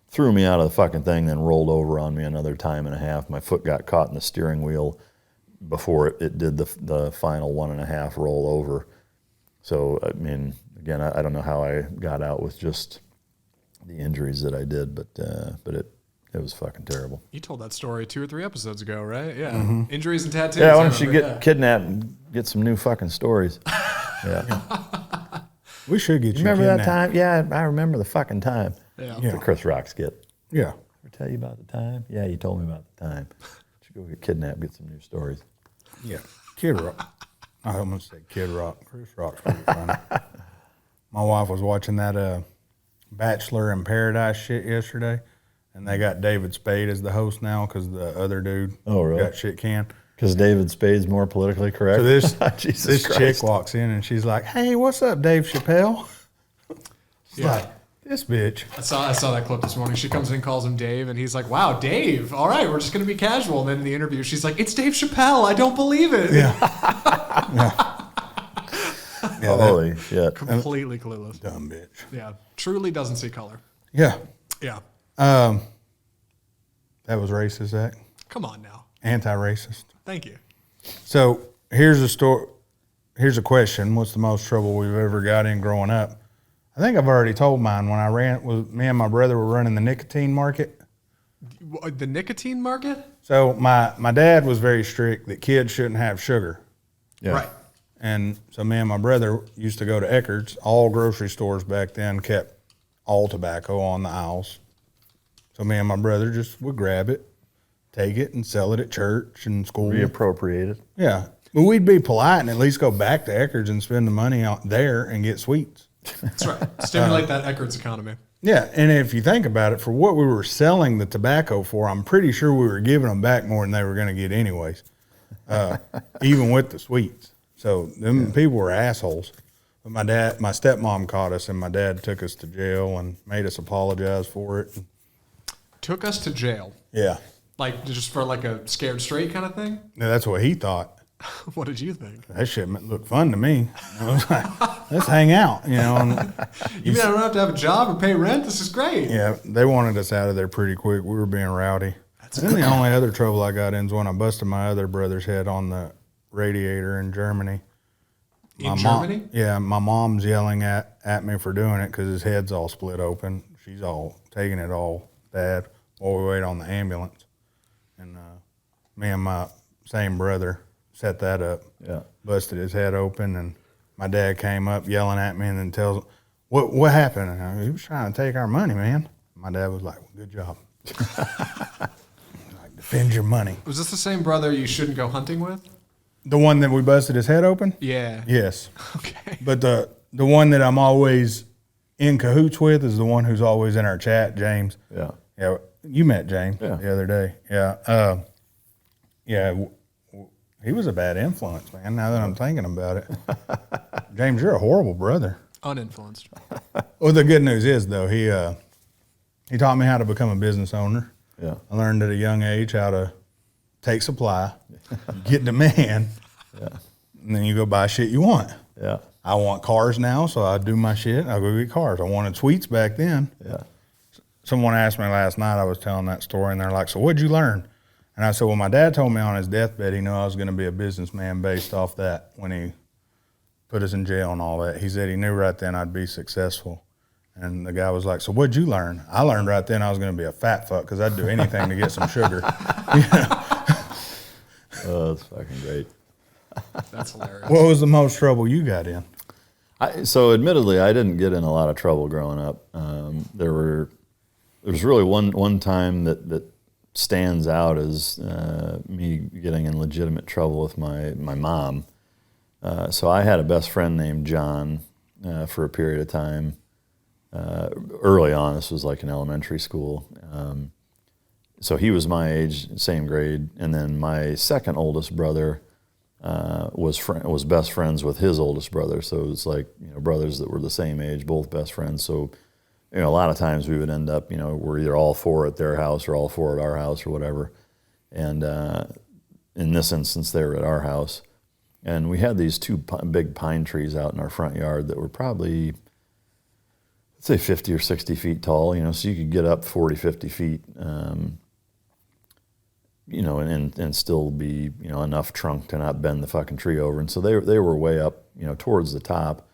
threw me out of the fucking thing, then rolled over on me another 1.5 times. My foot got caught in the steering wheel before it did the final 1.5 roll over. So, again, I don't know how I got out with just the injuries that I did, but it was fucking terrible. You told that story 2 or 3 episodes ago, right? Yeah. Mm-hmm. Injuries and tattoos. Yeah, why don't you get kidnapped and get some new fucking stories? Yeah. We should get you remember kidnapped. that time? Yeah, I remember the fucking time. Yeah. That's the Chris Rock skit. Yeah. Ever tell you about the time? Yeah, you told me about the time. You should go get kidnapped, get some new stories. Yeah. Kid Rock. I almost said Kid Rock. Chris Rock's pretty funny. My wife was watching that Bachelor in Paradise shit yesterday, and they got David Spade as the host now because the other dude got shit canned. Because David Spade's more politically correct? So this chick walks in, and she's like, hey, what's up, Dave Chappelle? She's like, this bitch. I saw that clip this morning. She comes in and calls him Dave, and he's like, wow, Dave, all right, we're just going to be casual. And then in the interview, she's like, it's Dave Chappelle. I don't believe it. Yeah. Holy shit. Completely clueless. Dumb bitch. Yeah. Truly doesn't see color. Yeah. Yeah. That was racist, Zach. Come on now. Anti-racist. Thank you. So here's a story. Here's a question. What's the most trouble we've ever got in growing up? I think I've already told mine when me and my brother were running the nicotine market. The nicotine market? So my dad was very strict that kids shouldn't have sugar. Yeah. Right. And so me and my brother used to go to Eckerd's. All grocery stores back then kept all tobacco on the aisles. So me and my brother just would grab it, take it, and sell it at church and school. Reappropriate it. Yeah. But we'd be polite and at least go back to Eckerd's and spend the money out there and get sweets. That's right. Stimulate that Eckerd's economy. Yeah. And if you think about it, for what we were selling the tobacco for, I'm pretty sure we were giving them back more than they were going to get anyways, even with the sweets. So them people were assholes. But my stepmom caught us, and my dad took us to jail and made us apologize for it. Took us to jail. Yeah. Like, just for like a scared straight kind of thing? Now, that's what he thought. What did you think? That shit looked fun to me. I was like, let's hang out, And You mean I don't have to have a job or pay rent? This is great. Yeah, they wanted us out of there pretty quick. We were being rowdy. Then the only other trouble I got in is when I busted my other brother's head on the radiator in Germany. Germany? Yeah, my mom's yelling at me for doing it because his head's all split open. She's all taking it all bad while we wait on the ambulance. And me and my same brother set that up. Yeah. Busted his head open, and my dad came up yelling at me and then tells him, what happened? And he was trying to take our money, man. My dad was like, well, good job. Like, Spend your money. Was this the same brother you shouldn't go hunting with? The one that we busted his head open? Yeah. Yes. Okay. But the one that I'm always in cahoots with is the one who's always in our chat, James. Yeah. Yeah. You met James the other day. Yeah. He was a bad influence, man, now that I'm thinking about it. James, you're a horrible brother. Uninfluenced. Well, the good news is, though, he taught me how to become a business owner. Yeah. I learned at a young age how to take supply, get demand, and then you go buy shit you want. Yeah. I want cars now, so I do my shit. I go get cars. I wanted tweets back then. Yeah. Someone asked me last night, I was telling that story, and they're like, so what'd you learn? And I said, well, my dad told me on his deathbed he knew I was going to be a businessman based off that when he put us in jail and all that. He said he knew right then I'd be successful. And the guy was like, so what'd you learn? I learned right then I was going to be a fat fuck because I'd do anything to get some sugar. Oh, that's fucking great. That's hilarious. What was the most trouble you got in? So admittedly, I didn't get in a lot of trouble growing up. There was really one time that stands out as me getting in legitimate trouble with my mom. So I had a best friend named John for a period of time. Early on, this was like in elementary school. So he was my age, same grade, and then my second oldest brother was best friends with his oldest brother. So it was like, brothers that were the same age, both best friends. So a lot of times we would end up, we're either all four at their house or all four at our house or whatever. And in this instance, they were at our house. And we had these two big pine trees out in our front yard that were probably, let's say 50 or 60 feet tall, so you could get up 40, 50 feet, and still be, enough trunk to not bend the fucking tree over. And so they were way up, towards the top.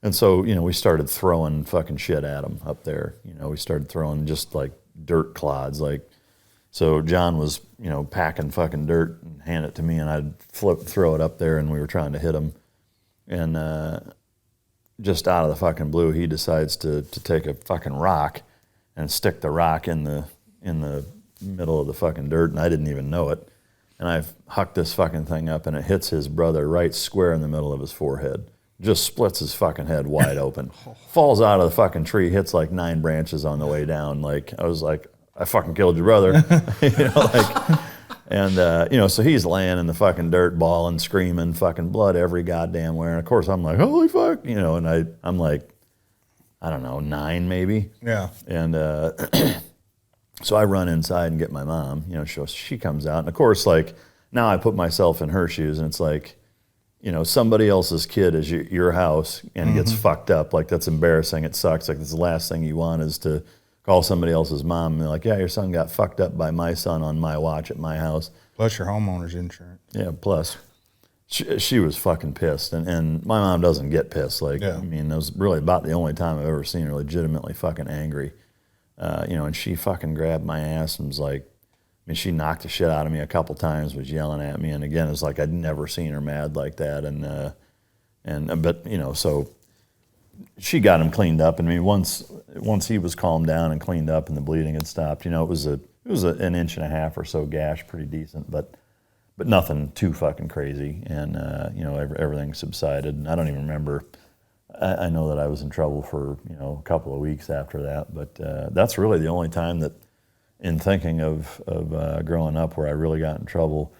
And so, we started throwing fucking shit at them up there. We started throwing just like dirt clods. So John was, packing fucking dirt and hand it to me, and I'd throw it up there, and we were trying to hit him. And just out of the fucking blue, he decides to take a fucking rock and stick the rock in the middle of the fucking dirt, and I didn't even know it. And I've hucked this fucking thing up, and it hits his brother right square in the middle of his forehead. Just splits his fucking head wide open. Falls out of the fucking tree, hits like 9 branches on the way down. I was like, I fucking killed your brother. So he's laying in the fucking dirt, bawling, screaming, fucking blood every goddamn where. And of course I'm like, holy fuck, and I'm like, I don't know, 9 maybe. Yeah. And so I run inside and get my mom, she comes out. And of course, now I put myself in her shoes, and it's like, somebody else's kid is your house and it gets fucked up. That's embarrassing. It sucks. That's the last thing you want is to call somebody else's mom and they're like, yeah, your son got fucked up by my son on my watch at my house. Plus your homeowner's insurance. Yeah, plus. She was fucking pissed. And my mom doesn't get pissed. That was really about the only time I've ever seen her legitimately fucking angry. And she fucking grabbed my ass and was like, she knocked the shit out of me a couple times, was yelling at me. And again, it's like I'd never seen her mad like that. So she got him cleaned up. And once he was calmed down and cleaned up and the bleeding had stopped, it was an 1.5 inch or so gash, pretty decent, but nothing too fucking crazy. And, everything subsided. And I don't even remember. I know that I was in trouble for, a couple of weeks after that. But that's really the only time that, in thinking of growing up, where I really got in trouble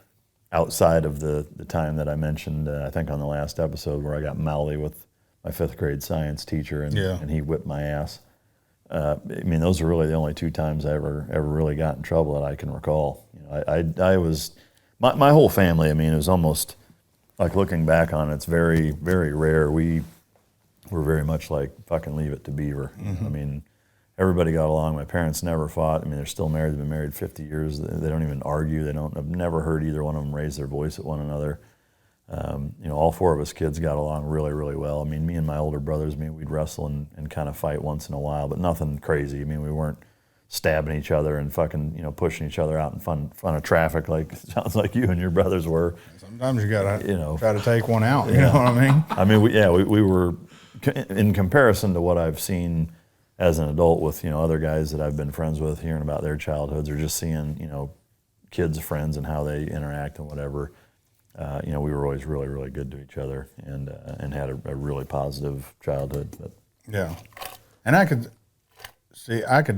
outside of the time that I mentioned, I think on the last episode, where I got mouthy with my 5th grade science teacher and he whipped my ass. Those are really the only 2 times I ever really got in trouble that I can recall. I was, my whole family, it was almost like, looking back on it, it's very, very rare. We were very much like fucking Leave It to Beaver. Mm-hmm. Everybody got along. My parents never fought. They're still married. They've been married 50 years. They don't even argue. I've never heard either one of them raise their voice at one another. All 4 of us kids got along really, really well. Me and my older brothers, we'd wrestle and kind of fight once in a while, but nothing crazy. We weren't stabbing each other and fucking, pushing each other out in front of traffic like it sounds like you and your brothers were. Sometimes you gotta, try to take one out. You know what I mean? We were, in comparison to what I've seen as an adult with, other guys that I've been friends with, hearing about their childhoods or just seeing, kids' friends and how they interact and whatever. You know, we were always really, really good to each other and had a really positive childhood. But. Yeah. And I could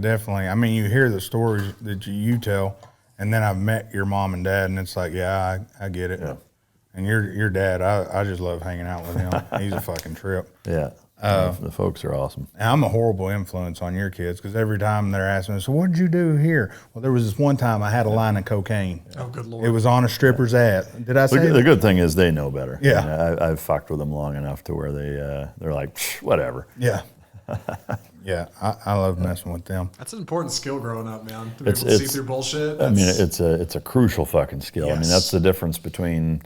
definitely, I mean, you hear the stories that you tell, and then I've met your mom and dad, and it's like, yeah, I get it. Yeah. And your dad, I just love hanging out with him. He's a fucking trip. Yeah. The folks are awesome. And I'm a horrible influence on your kids because every time they're asking me, so what did you do here? Well, there was this one time I had a line of cocaine. Oh, good Lord. It was on a stripper's ass. Did I say The good thing is they know better. Yeah. I mean, I've fucked with them long enough to where they're like, whatever. Yeah. Yeah, I love messing with them. That's an important skill growing up, man. To be able to see through bullshit. I mean, it's a crucial fucking skill. Yes. I mean, that's the difference between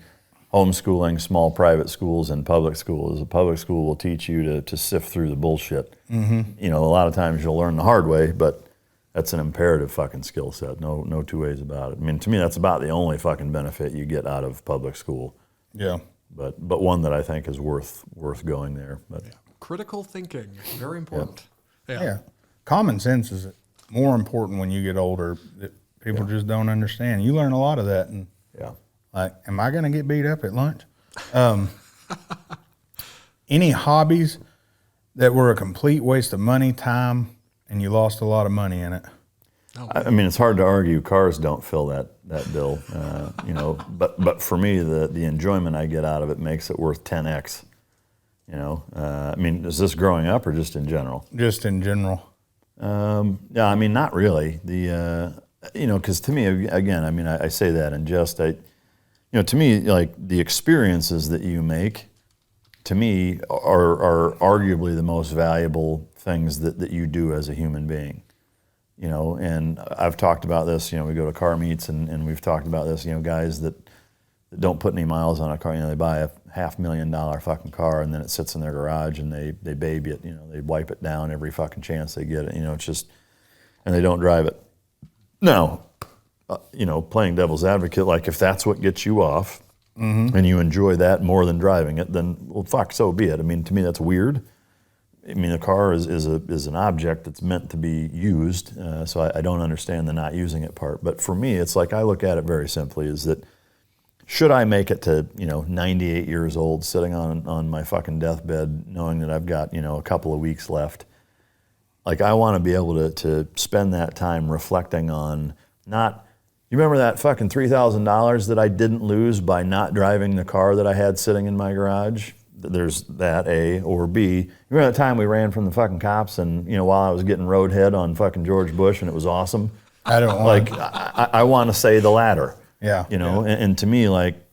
homeschooling, small private schools, and public schools. A public school will teach you to sift through the bullshit. Mm-hmm. You know, a lot of times you'll learn the hard way, but that's an imperative fucking skill set. No two ways about it. I mean, to me, that's about the only fucking benefit you get out of public school. Yeah. But one that I think is worth going there. But. Yeah. Critical thinking, very important. Yeah. Common sense is more important when you get older. That people just don't understand. You learn a lot of that. And like, am I going to get beat up at lunch? Any hobbies that were a complete waste of money, time, and you lost a lot of money in it? I mean, it's hard to argue cars don't fill that bill, you know. But for me, the enjoyment I get out of it makes it worth 10x. You know, I mean, is this growing up or just in general? Just in general. Yeah, I mean, not really. You know, because to me, again, I mean, I say that in jest. You know, to me, like the experiences that you make, to me, are arguably the most valuable things that you do as a human being. You know, and I've talked about this. You know, we go to car meets and we've talked about this. You know, guys that don't put any miles on a car. You know, they buy a $500,000 fucking car and then it sits in their garage and they baby it. You know, they wipe it down every fucking chance they get it. You know, it's just, and they don't drive it. Now, you know, playing devil's advocate, like if that's what gets you off and you enjoy that more than driving it, then well, fuck, so be it. I mean, to me, that's weird. I mean, a car is an object that's meant to be used, so I don't understand the not using it part. But for me, it's like I look at it very simply: is that should I make it to 98 years old, sitting on my fucking deathbed, knowing that I've got a couple of weeks left? Like I want to be able to spend that time reflecting on not. You remember that fucking $3,000 that I didn't lose by not driving the car that I had sitting in my garage? There's that, A, or B. You remember that time we ran from the fucking cops and, while I was getting roadhead on fucking George Bush and it was awesome? I don't want I want to say the latter. Yeah. And to me, like,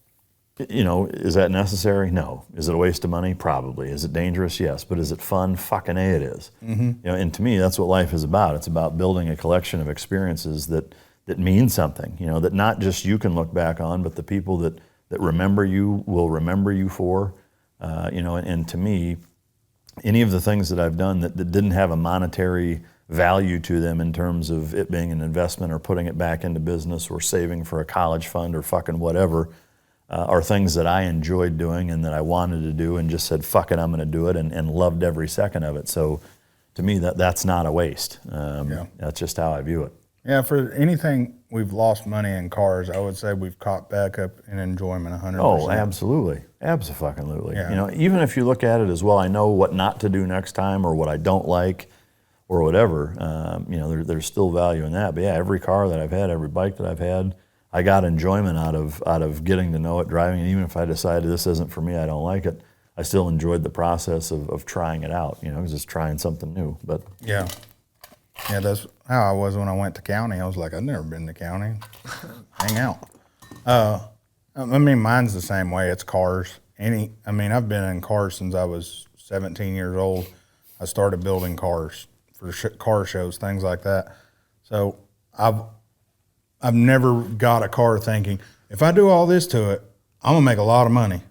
is that necessary? No. Is it a waste of money? Probably. Is it dangerous? Yes. But is it fun? Fucking A, it is. Mm-hmm. And to me, that's what life is about. It's about building a collection of experiences that mean something, that not just you can look back on, but the people that remember you will remember you for. And to me, any of the things that I've done that didn't have a monetary value to them in terms of it being an investment or putting it back into business or saving for a college fund or fucking whatever, are things that I enjoyed doing and that I wanted to do and just said, fuck it, I'm going to do it and loved every second of it. So to me, that's not a waste. That's just how I view it. Yeah, for anything we've lost money in cars, I would say we've caught back up in enjoyment 100%. Oh, absolutely. Absolutely. Yeah. Even if you look at it as, well, I know what not to do next time or what I don't like or whatever, there's still value in that. But yeah, every car that I've had, every bike that I've had, I got enjoyment out of getting to know it, driving. And even if I decided this isn't for me, I don't like it, I still enjoyed the process of trying it out, just trying something new. But yeah, that's how I was when I went to county. I was like, I've never been to county. Hang out. Mine's the same way. It's cars. I've been in cars since I was 17 years old. I started building cars for car shows, things like that. So I've never got a car thinking, if I do all this to it, I'm gonna make a lot of money.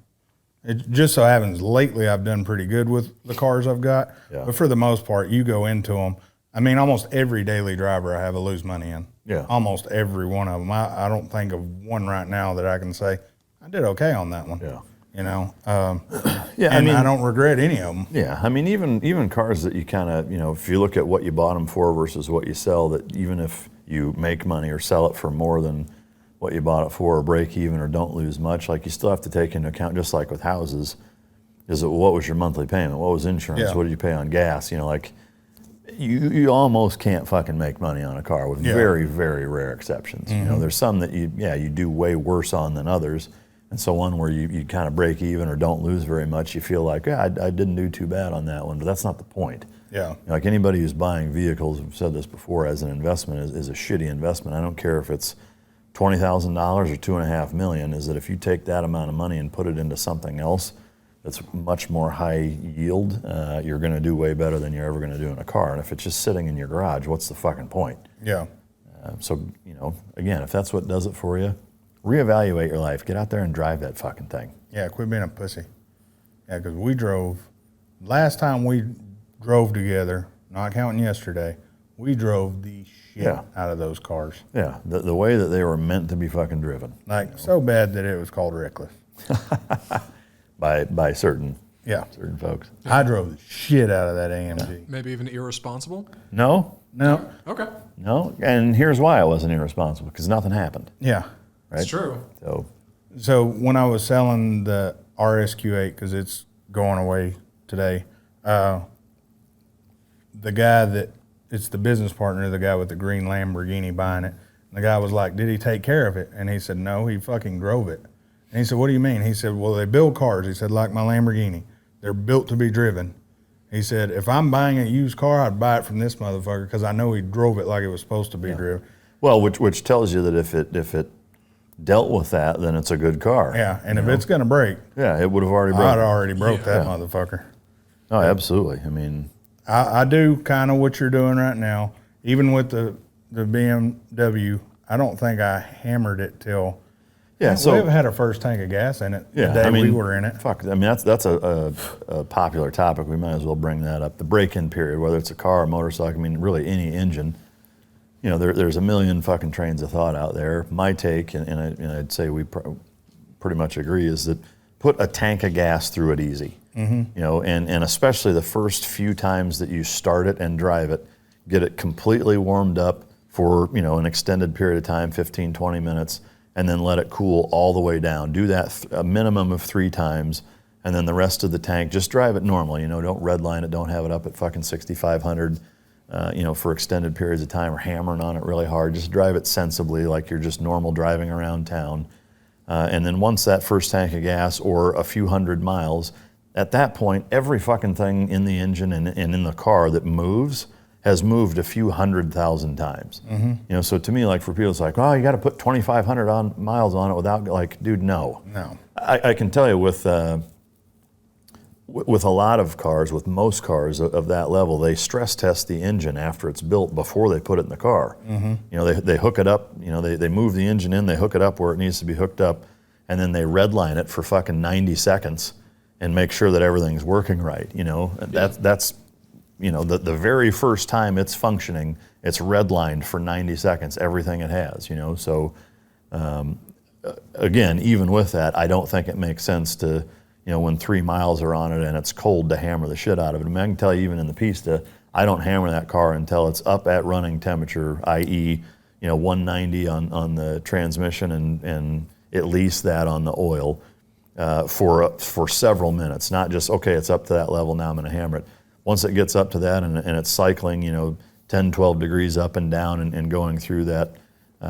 It just so happens lately I've done pretty good with the cars I've got. Yeah. But for the most part, you go into them. Almost every daily driver I have a lose money in. Yeah. Almost every one of them. I don't think of one right now that I can say, I did okay on that one. Yeah. I don't regret any of them. Yeah. Even cars that you kind of, if you look at what you bought them for versus what you sell, that even if you make money or sell it for more than what you bought it for, or break even, or don't lose much. Like, you still have to take into account, just like with houses, is it, what was your monthly payment? What was insurance? Yeah. What did you pay on gas? You know, like, you almost can't fucking make money on a car, with very, very rare exceptions. You know, there's some that you do way worse on than others. And so one where you kind of break even or don't lose very much, you feel like, I didn't do too bad on that one, but that's not the point. Yeah. You know, like, anybody who's buying vehicles, I've said this before, as an investment is a shitty investment. I don't care if it's $20,000 or $2.5 million, is that if you take that amount of money and put it into something else that's much more high yield, you're going to do way better than you're ever going to do in a car. And if it's just sitting in your garage, what's the fucking point? Yeah. So, you know, again, if that's what does it for you, reevaluate your life. Get out there and drive that fucking thing. Yeah, quit being a pussy. Yeah, because last time we drove together, not counting yesterday, we drove the shit out of those cars. Yeah, the way that they were meant to be fucking driven. Like, so bad that it was called reckless. by certain folks. I drove the shit out of that AMG. Maybe even irresponsible? No. Okay. No, and here's why I wasn't irresponsible, because nothing happened. Yeah. Right? It's true. So when I was selling the RSQ8, because it's going away today, the guy it's the business partner, the guy with the green Lamborghini buying it, and the guy was like, did he take care of it? And he said, no, he fucking drove it. And he said, what do you mean? He said, well, they build cars. He said, like my Lamborghini. They're built to be driven. He said, if I'm buying a used car, I'd buy it from this motherfucker because I know he drove it like it was supposed to be driven. Well, which tells you that if it dealt with that, then it's a good car. Yeah, and if it's going to break, it would have already broke. I'd already broke that motherfucker. Oh, absolutely. I mean, I do kind of what you're doing right now. Even with the BMW, I don't think I hammered it till... Yeah, so we haven't had our first tank of gas in it the day we were in it. Fuck, I mean, that's a popular topic. We might as well bring that up. The break-in period, whether it's a car or motorcycle, I mean, really any engine. You know, there's a million fucking trains of thought out there. My take, and I'd say we pretty much agree, is that put a tank of gas through it easy. You know, and especially the first few times that you start it and drive it, get it completely warmed up for, you know, an extended period of time, 15, 20 minutes, and then let it cool all the way down. Do that a minimum of 3 times, and then the rest of the tank, just drive it normal. You know, don't redline it, don't have it up at fucking 6,500, you know, for extended periods of time, or hammering on it really hard. Just drive it sensibly, like you're just normal driving around town. And then once that first tank of gas, or a few hundred miles, at that point, every fucking thing in the engine and in the car that moves has moved a few 100,000 times. You know, so to me, like, for people, it's like, oh, you got to put 2,500 miles on it without, like, dude, no. I can tell you with a lot of cars, with most cars of that level, they stress test the engine after it's built before they put it in the car. You know, they hook it up, you know, they move the engine in, they hook it up where it needs to be hooked up, and then they redline it for fucking 90 seconds and make sure that everything's working right, you know. That's you know, the very first time it's functioning, it's redlined for 90 seconds, everything it has, you know. So, again, even with that, I don't think it makes sense to, you know, when 3 miles are on it and it's cold, to hammer the shit out of it. I mean, I can tell you, even in the pista, I don't hammer that car until it's up at running temperature, i.e., you know, 190 on the transmission and at least that on the oil, for several minutes, not just, okay, it's up to that level, now I'm going to hammer it. Once it gets up to that and it's cycling, you know, 10, 12 degrees up and down and going through that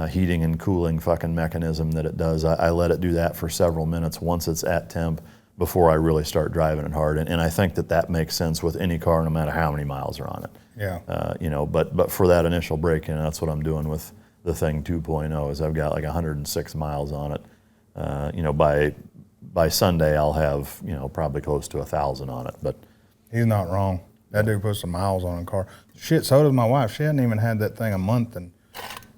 heating and cooling fucking mechanism that it does, I let it do that for several minutes once it's at temp before I really start driving it hard. And I think that makes sense with any car, no matter how many miles are on it. Yeah. You know, but for that initial break-in, that's what I'm doing with the thing 2.0, is I've got like 106 miles on it. You know, by Sunday I'll have, you know, probably close to 1,000 on it. But he's not wrong. That dude put some miles on a car. Shit, so does my wife. She hadn't even had that thing a month, and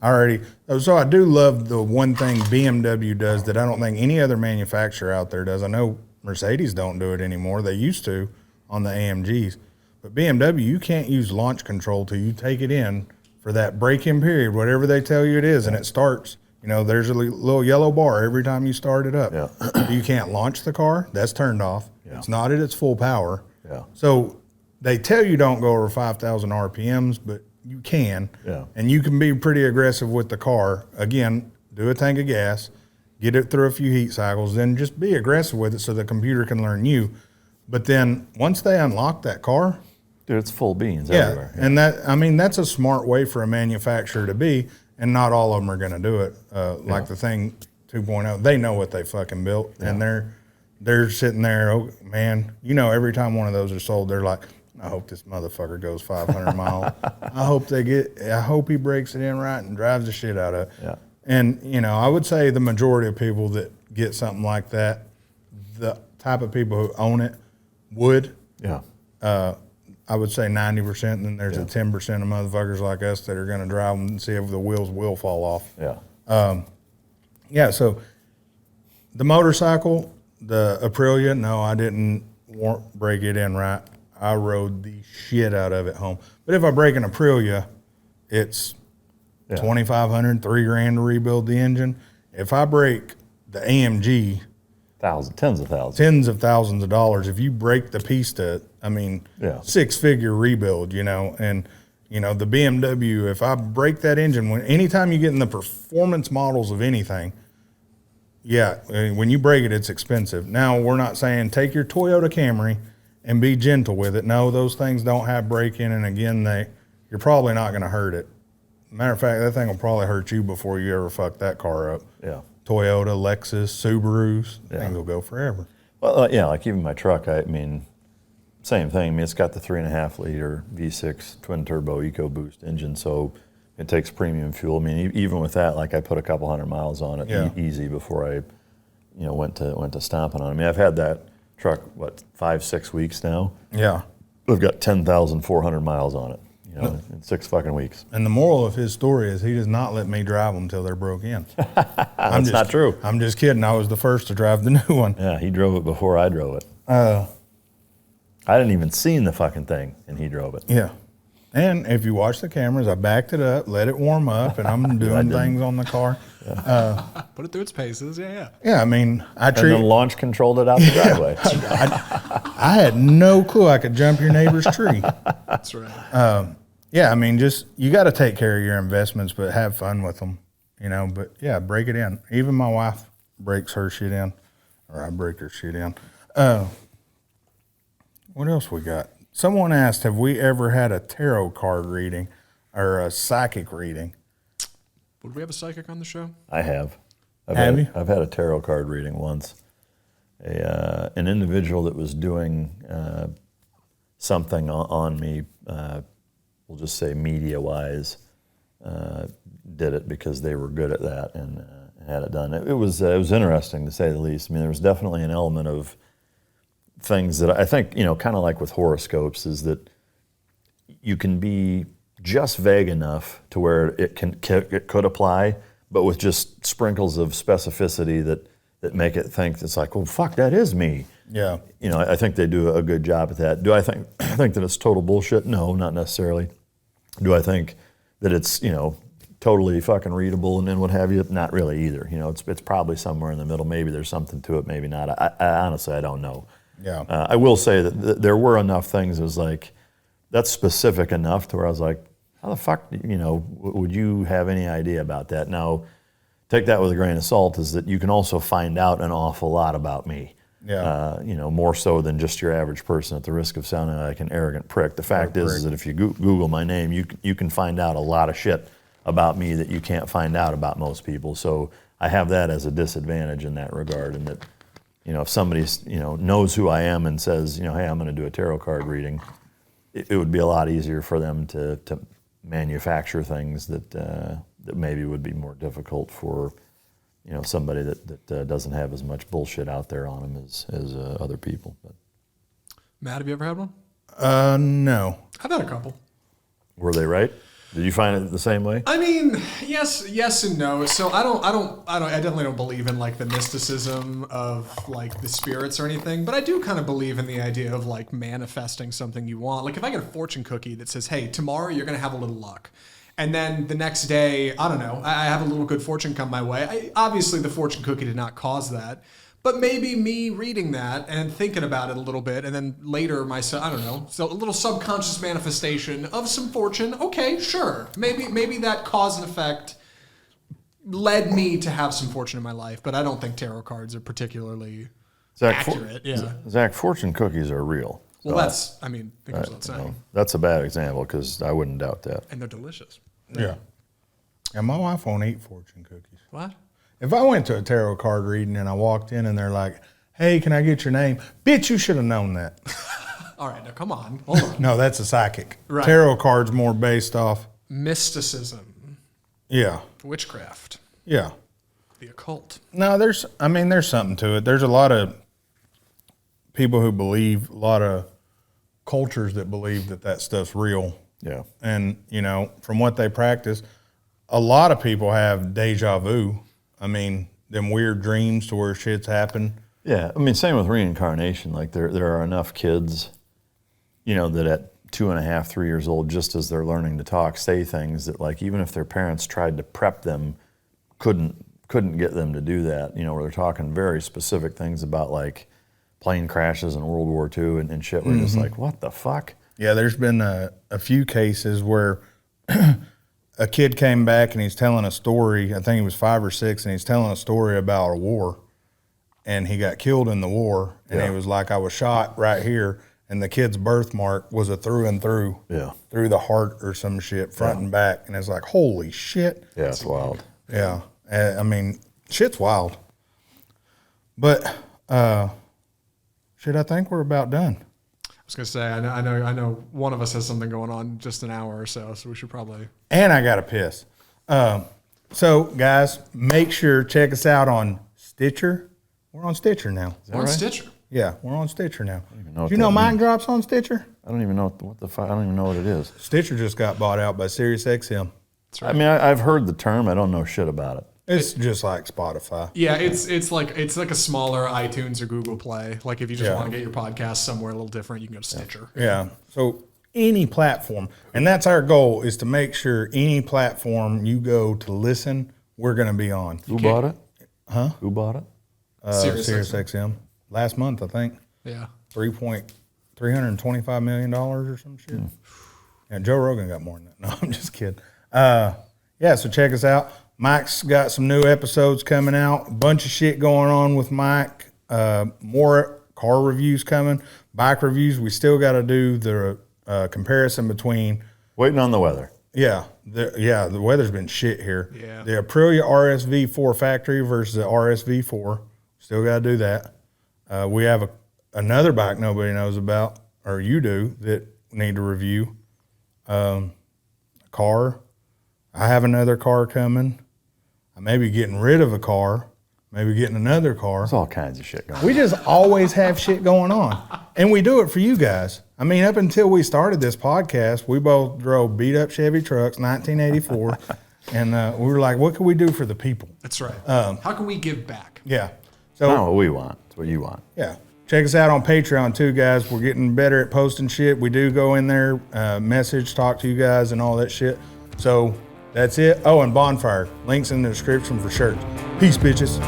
so I do love the one thing BMW does that I don't think any other manufacturer out there does. I know Mercedes don't do it anymore. They used to on the AMGs. But BMW, you can't use launch control till you take it in for that break-in period, whatever they tell you it is, and it starts. You know, there's a little yellow bar every time you start it up. Yeah. You can't launch the car. That's turned off. Yeah. It's not at its full power. Yeah. So they tell you don't go over 5,000 RPMs, but you can. Yeah. And you can be pretty aggressive with the car. Again, do a tank of gas, get it through a few heat cycles, then just be aggressive with it so the computer can learn you. But then once they unlock that car, dude, it's full beans everywhere. And that's a smart way for a manufacturer to be, and not all of them are going to do it. Like the thing 2.0, they know what they fucking built, and they're sitting there, oh man, every time one of those are sold, they're like, I hope this motherfucker goes 500 miles. I hope he breaks it in right and drives the shit out of it. Yeah. And, I would say the majority of people that get something like that, the type of people who own it would. Yeah. I would say 90%, and then there's a 10% of motherfuckers like us that are going to drive them and see if the wheels will fall off. Yeah. So the motorcycle, the Aprilia, no, I didn't break it in right. I rode the shit out of it home. But if I break an Aprilia, it's $2,500, $3,000 to rebuild the engine. If I break the AMG, tens of thousands. Tens of thousands of dollars. If you break the pista, six-figure rebuild, and the BMW, if I break that engine, anytime you get in the performance models of anything, when you break it, it's expensive. Now, we're not saying take your Toyota Camry and be gentle with it. No, those things don't have break-in, and again, you're probably not going to hurt it. Matter of fact, that thing will probably hurt you before you ever fuck that car up. Yeah. Toyota, Lexus, Subarus, things will go forever. Well, like even my truck, same thing. It's got the 3.5 liter V6 twin turbo EcoBoost engine, so it takes premium fuel. Even with that, like I put a couple hundred miles on it easy before I, went to stomping on it. I've had that truck 5-6 weeks now. Yeah, I've got 10,400 miles on it. In 6 fucking weeks. And the moral of his story is he does not let me drive them until they're broke in. That's not true. I'm just kidding. I was the first to drive the new one. Yeah, he drove it before I drove it. I didn't even seen the fucking thing, and he drove it. Yeah. And if you watch the cameras, I backed it up, let it warm up, and I'm doing things on the car. Put it through its paces, Yeah, and then launch controlled it out the driveway. I had no clue I could jump your neighbor's tree. That's right. Just you got to take care of your investments, but have fun with them, But break it in. Even my wife breaks her shit in, or I break her shit in. What else we got? Someone asked, have we ever had a tarot card reading or a psychic reading? Would we have a psychic on the show? I have. I've had a tarot card reading once. An individual that was doing something on me, we'll just say media-wise, did it because they were good at that and had it done. It was interesting, to say the least. There was definitely an element of things that I think, kind of like with horoscopes, is that you can be just vague enough to where it could apply, but with just sprinkles of specificity that make it think it's like, well, fuck, that is me. Yeah. I think they do a good job at that. Do I think that it's total bullshit? No, not necessarily. Do I think that it's, totally fucking readable and then what have you? Not really either. It's probably somewhere in the middle. Maybe there's something to it, maybe not. I honestly, I don't know. Yeah. I will say that there were enough things that was like, that's specific enough to where I was like, how the fuck, would you have any idea about that? Now, take that with a grain of salt, is that you can also find out an awful lot about me. Yeah. More so than just your average person, at the risk of sounding like an arrogant prick. The fact is that if you Google my name, you can find out a lot of shit about me that you can't find out about most people. So I have that as a disadvantage in that regard, and that, if somebody, knows who I am and says, hey, I'm going to do a tarot card reading, it would be a lot easier for them to manufacture things that maybe would be more difficult for, somebody that doesn't have as much bullshit out there on them as other people. But. Matt, have you ever had one? No. I've had a couple. Were they right? Did you find it the same way? Yes and no. So I definitely don't believe in like the mysticism of like the spirits or anything, but I do kind of believe in the idea of like manifesting something you want. Like if I get a fortune cookie that says, hey, tomorrow you're going to have a little luck. And then the next day, I don't know, I have a little good fortune come my way. Obviously the fortune cookie did not cause that. But maybe me reading that and thinking about it a little bit, and then later myself, I don't know, so a little subconscious manifestation of some fortune. Okay, sure. Maybe that cause and effect led me to have some fortune in my life, but I don't think tarot cards are particularly accurate. Zach, fortune cookies are real. Well, that's, I mean, I think that's what I'm saying. That's a bad example because I wouldn't doubt that. And they're delicious. Yeah. And my wife won't eat fortune cookies. What? If I went to a tarot card reading and I walked in and they're like, hey, can I get your name? Bitch, you should have known that. All right, now come on. Hold on. No, that's a psychic. Right. Tarot card's more based off. Mysticism. Yeah. Witchcraft. Yeah. The occult. No, there's something to it. There's a lot of people who believe, a lot of cultures that believe that stuff's real. Yeah. And, from what they practice, a lot of people have deja vu. I mean, them weird dreams to where shit's happened. Yeah. I mean, same with reincarnation. Like there are enough kids, that at 2.5, 3 years old, just as they're learning to talk, say things that like, even if their parents tried to prep them, couldn't get them to do that, where they're talking very specific things about like plane crashes in World War II and shit. We're just like, what the fuck? Yeah, there's been a few cases where a kid came back and he's telling a story. I think he was 5 or 6, and he's telling a story about a war, and he got killed in the war. And he was like, I was shot right here, and the kid's birthmark was a through and through, through the heart or some shit, front and back. And it's like, holy shit. Yeah, it's wild. Yeah, I mean, shit's wild. But shit, I think we're about done. I was gonna say, I know one of us has something going on just an hour or so we should probably. And I gotta piss. So guys, make sure check us out on Stitcher. We're on Stitcher now. We're on Stitcher. Yeah, we're on Stitcher now. Do you know Mind Drops on Stitcher? I don't even know what the fuck. I don't even know what it is. Stitcher just got bought out by SiriusXM. That's right. I mean, I've heard the term. I don't know shit about it. It's just like Spotify. Yeah, it's like a smaller iTunes or Google Play. Like if you just want to get your podcast somewhere a little different, you can go to Stitcher. Yeah. So any platform, and that's our goal, is to make sure any platform you go to listen, we're going to be on. Who bought it? Huh? Who bought it? SiriusXM. Last month, I think. Yeah. $325 million or some shit. And Joe Rogan got more than that. No, I'm just kidding. Yeah, so check us out. Mike's got some new episodes coming out. A bunch of shit going on with Mike. More car reviews coming. Bike reviews. We still got to do the comparison between. Waiting on the weather. Yeah, the weather's been shit here. Yeah. The Aprilia RSV4 factory versus the RSV4. Still got to do that. We have another bike nobody knows about, or you do, that need to review. A car. I have another car coming. I may be getting rid of a car, maybe getting another car. There's all kinds of shit going on. We just always have shit going on. And we do it for you guys. I mean, up until we started this podcast, we both drove beat-up Chevy trucks, 1984, and we were like, what can we do for the people? That's right. How can we give back? Yeah. It's not So, what we want. It's what you want. yeah. Check us out on Patreon, too, guys. We're getting better at posting shit. We do go in there, message, talk to you guys, and all that shit. So, that's it. Oh, and Bonfire. Links in the description for shirts. Peace, bitches.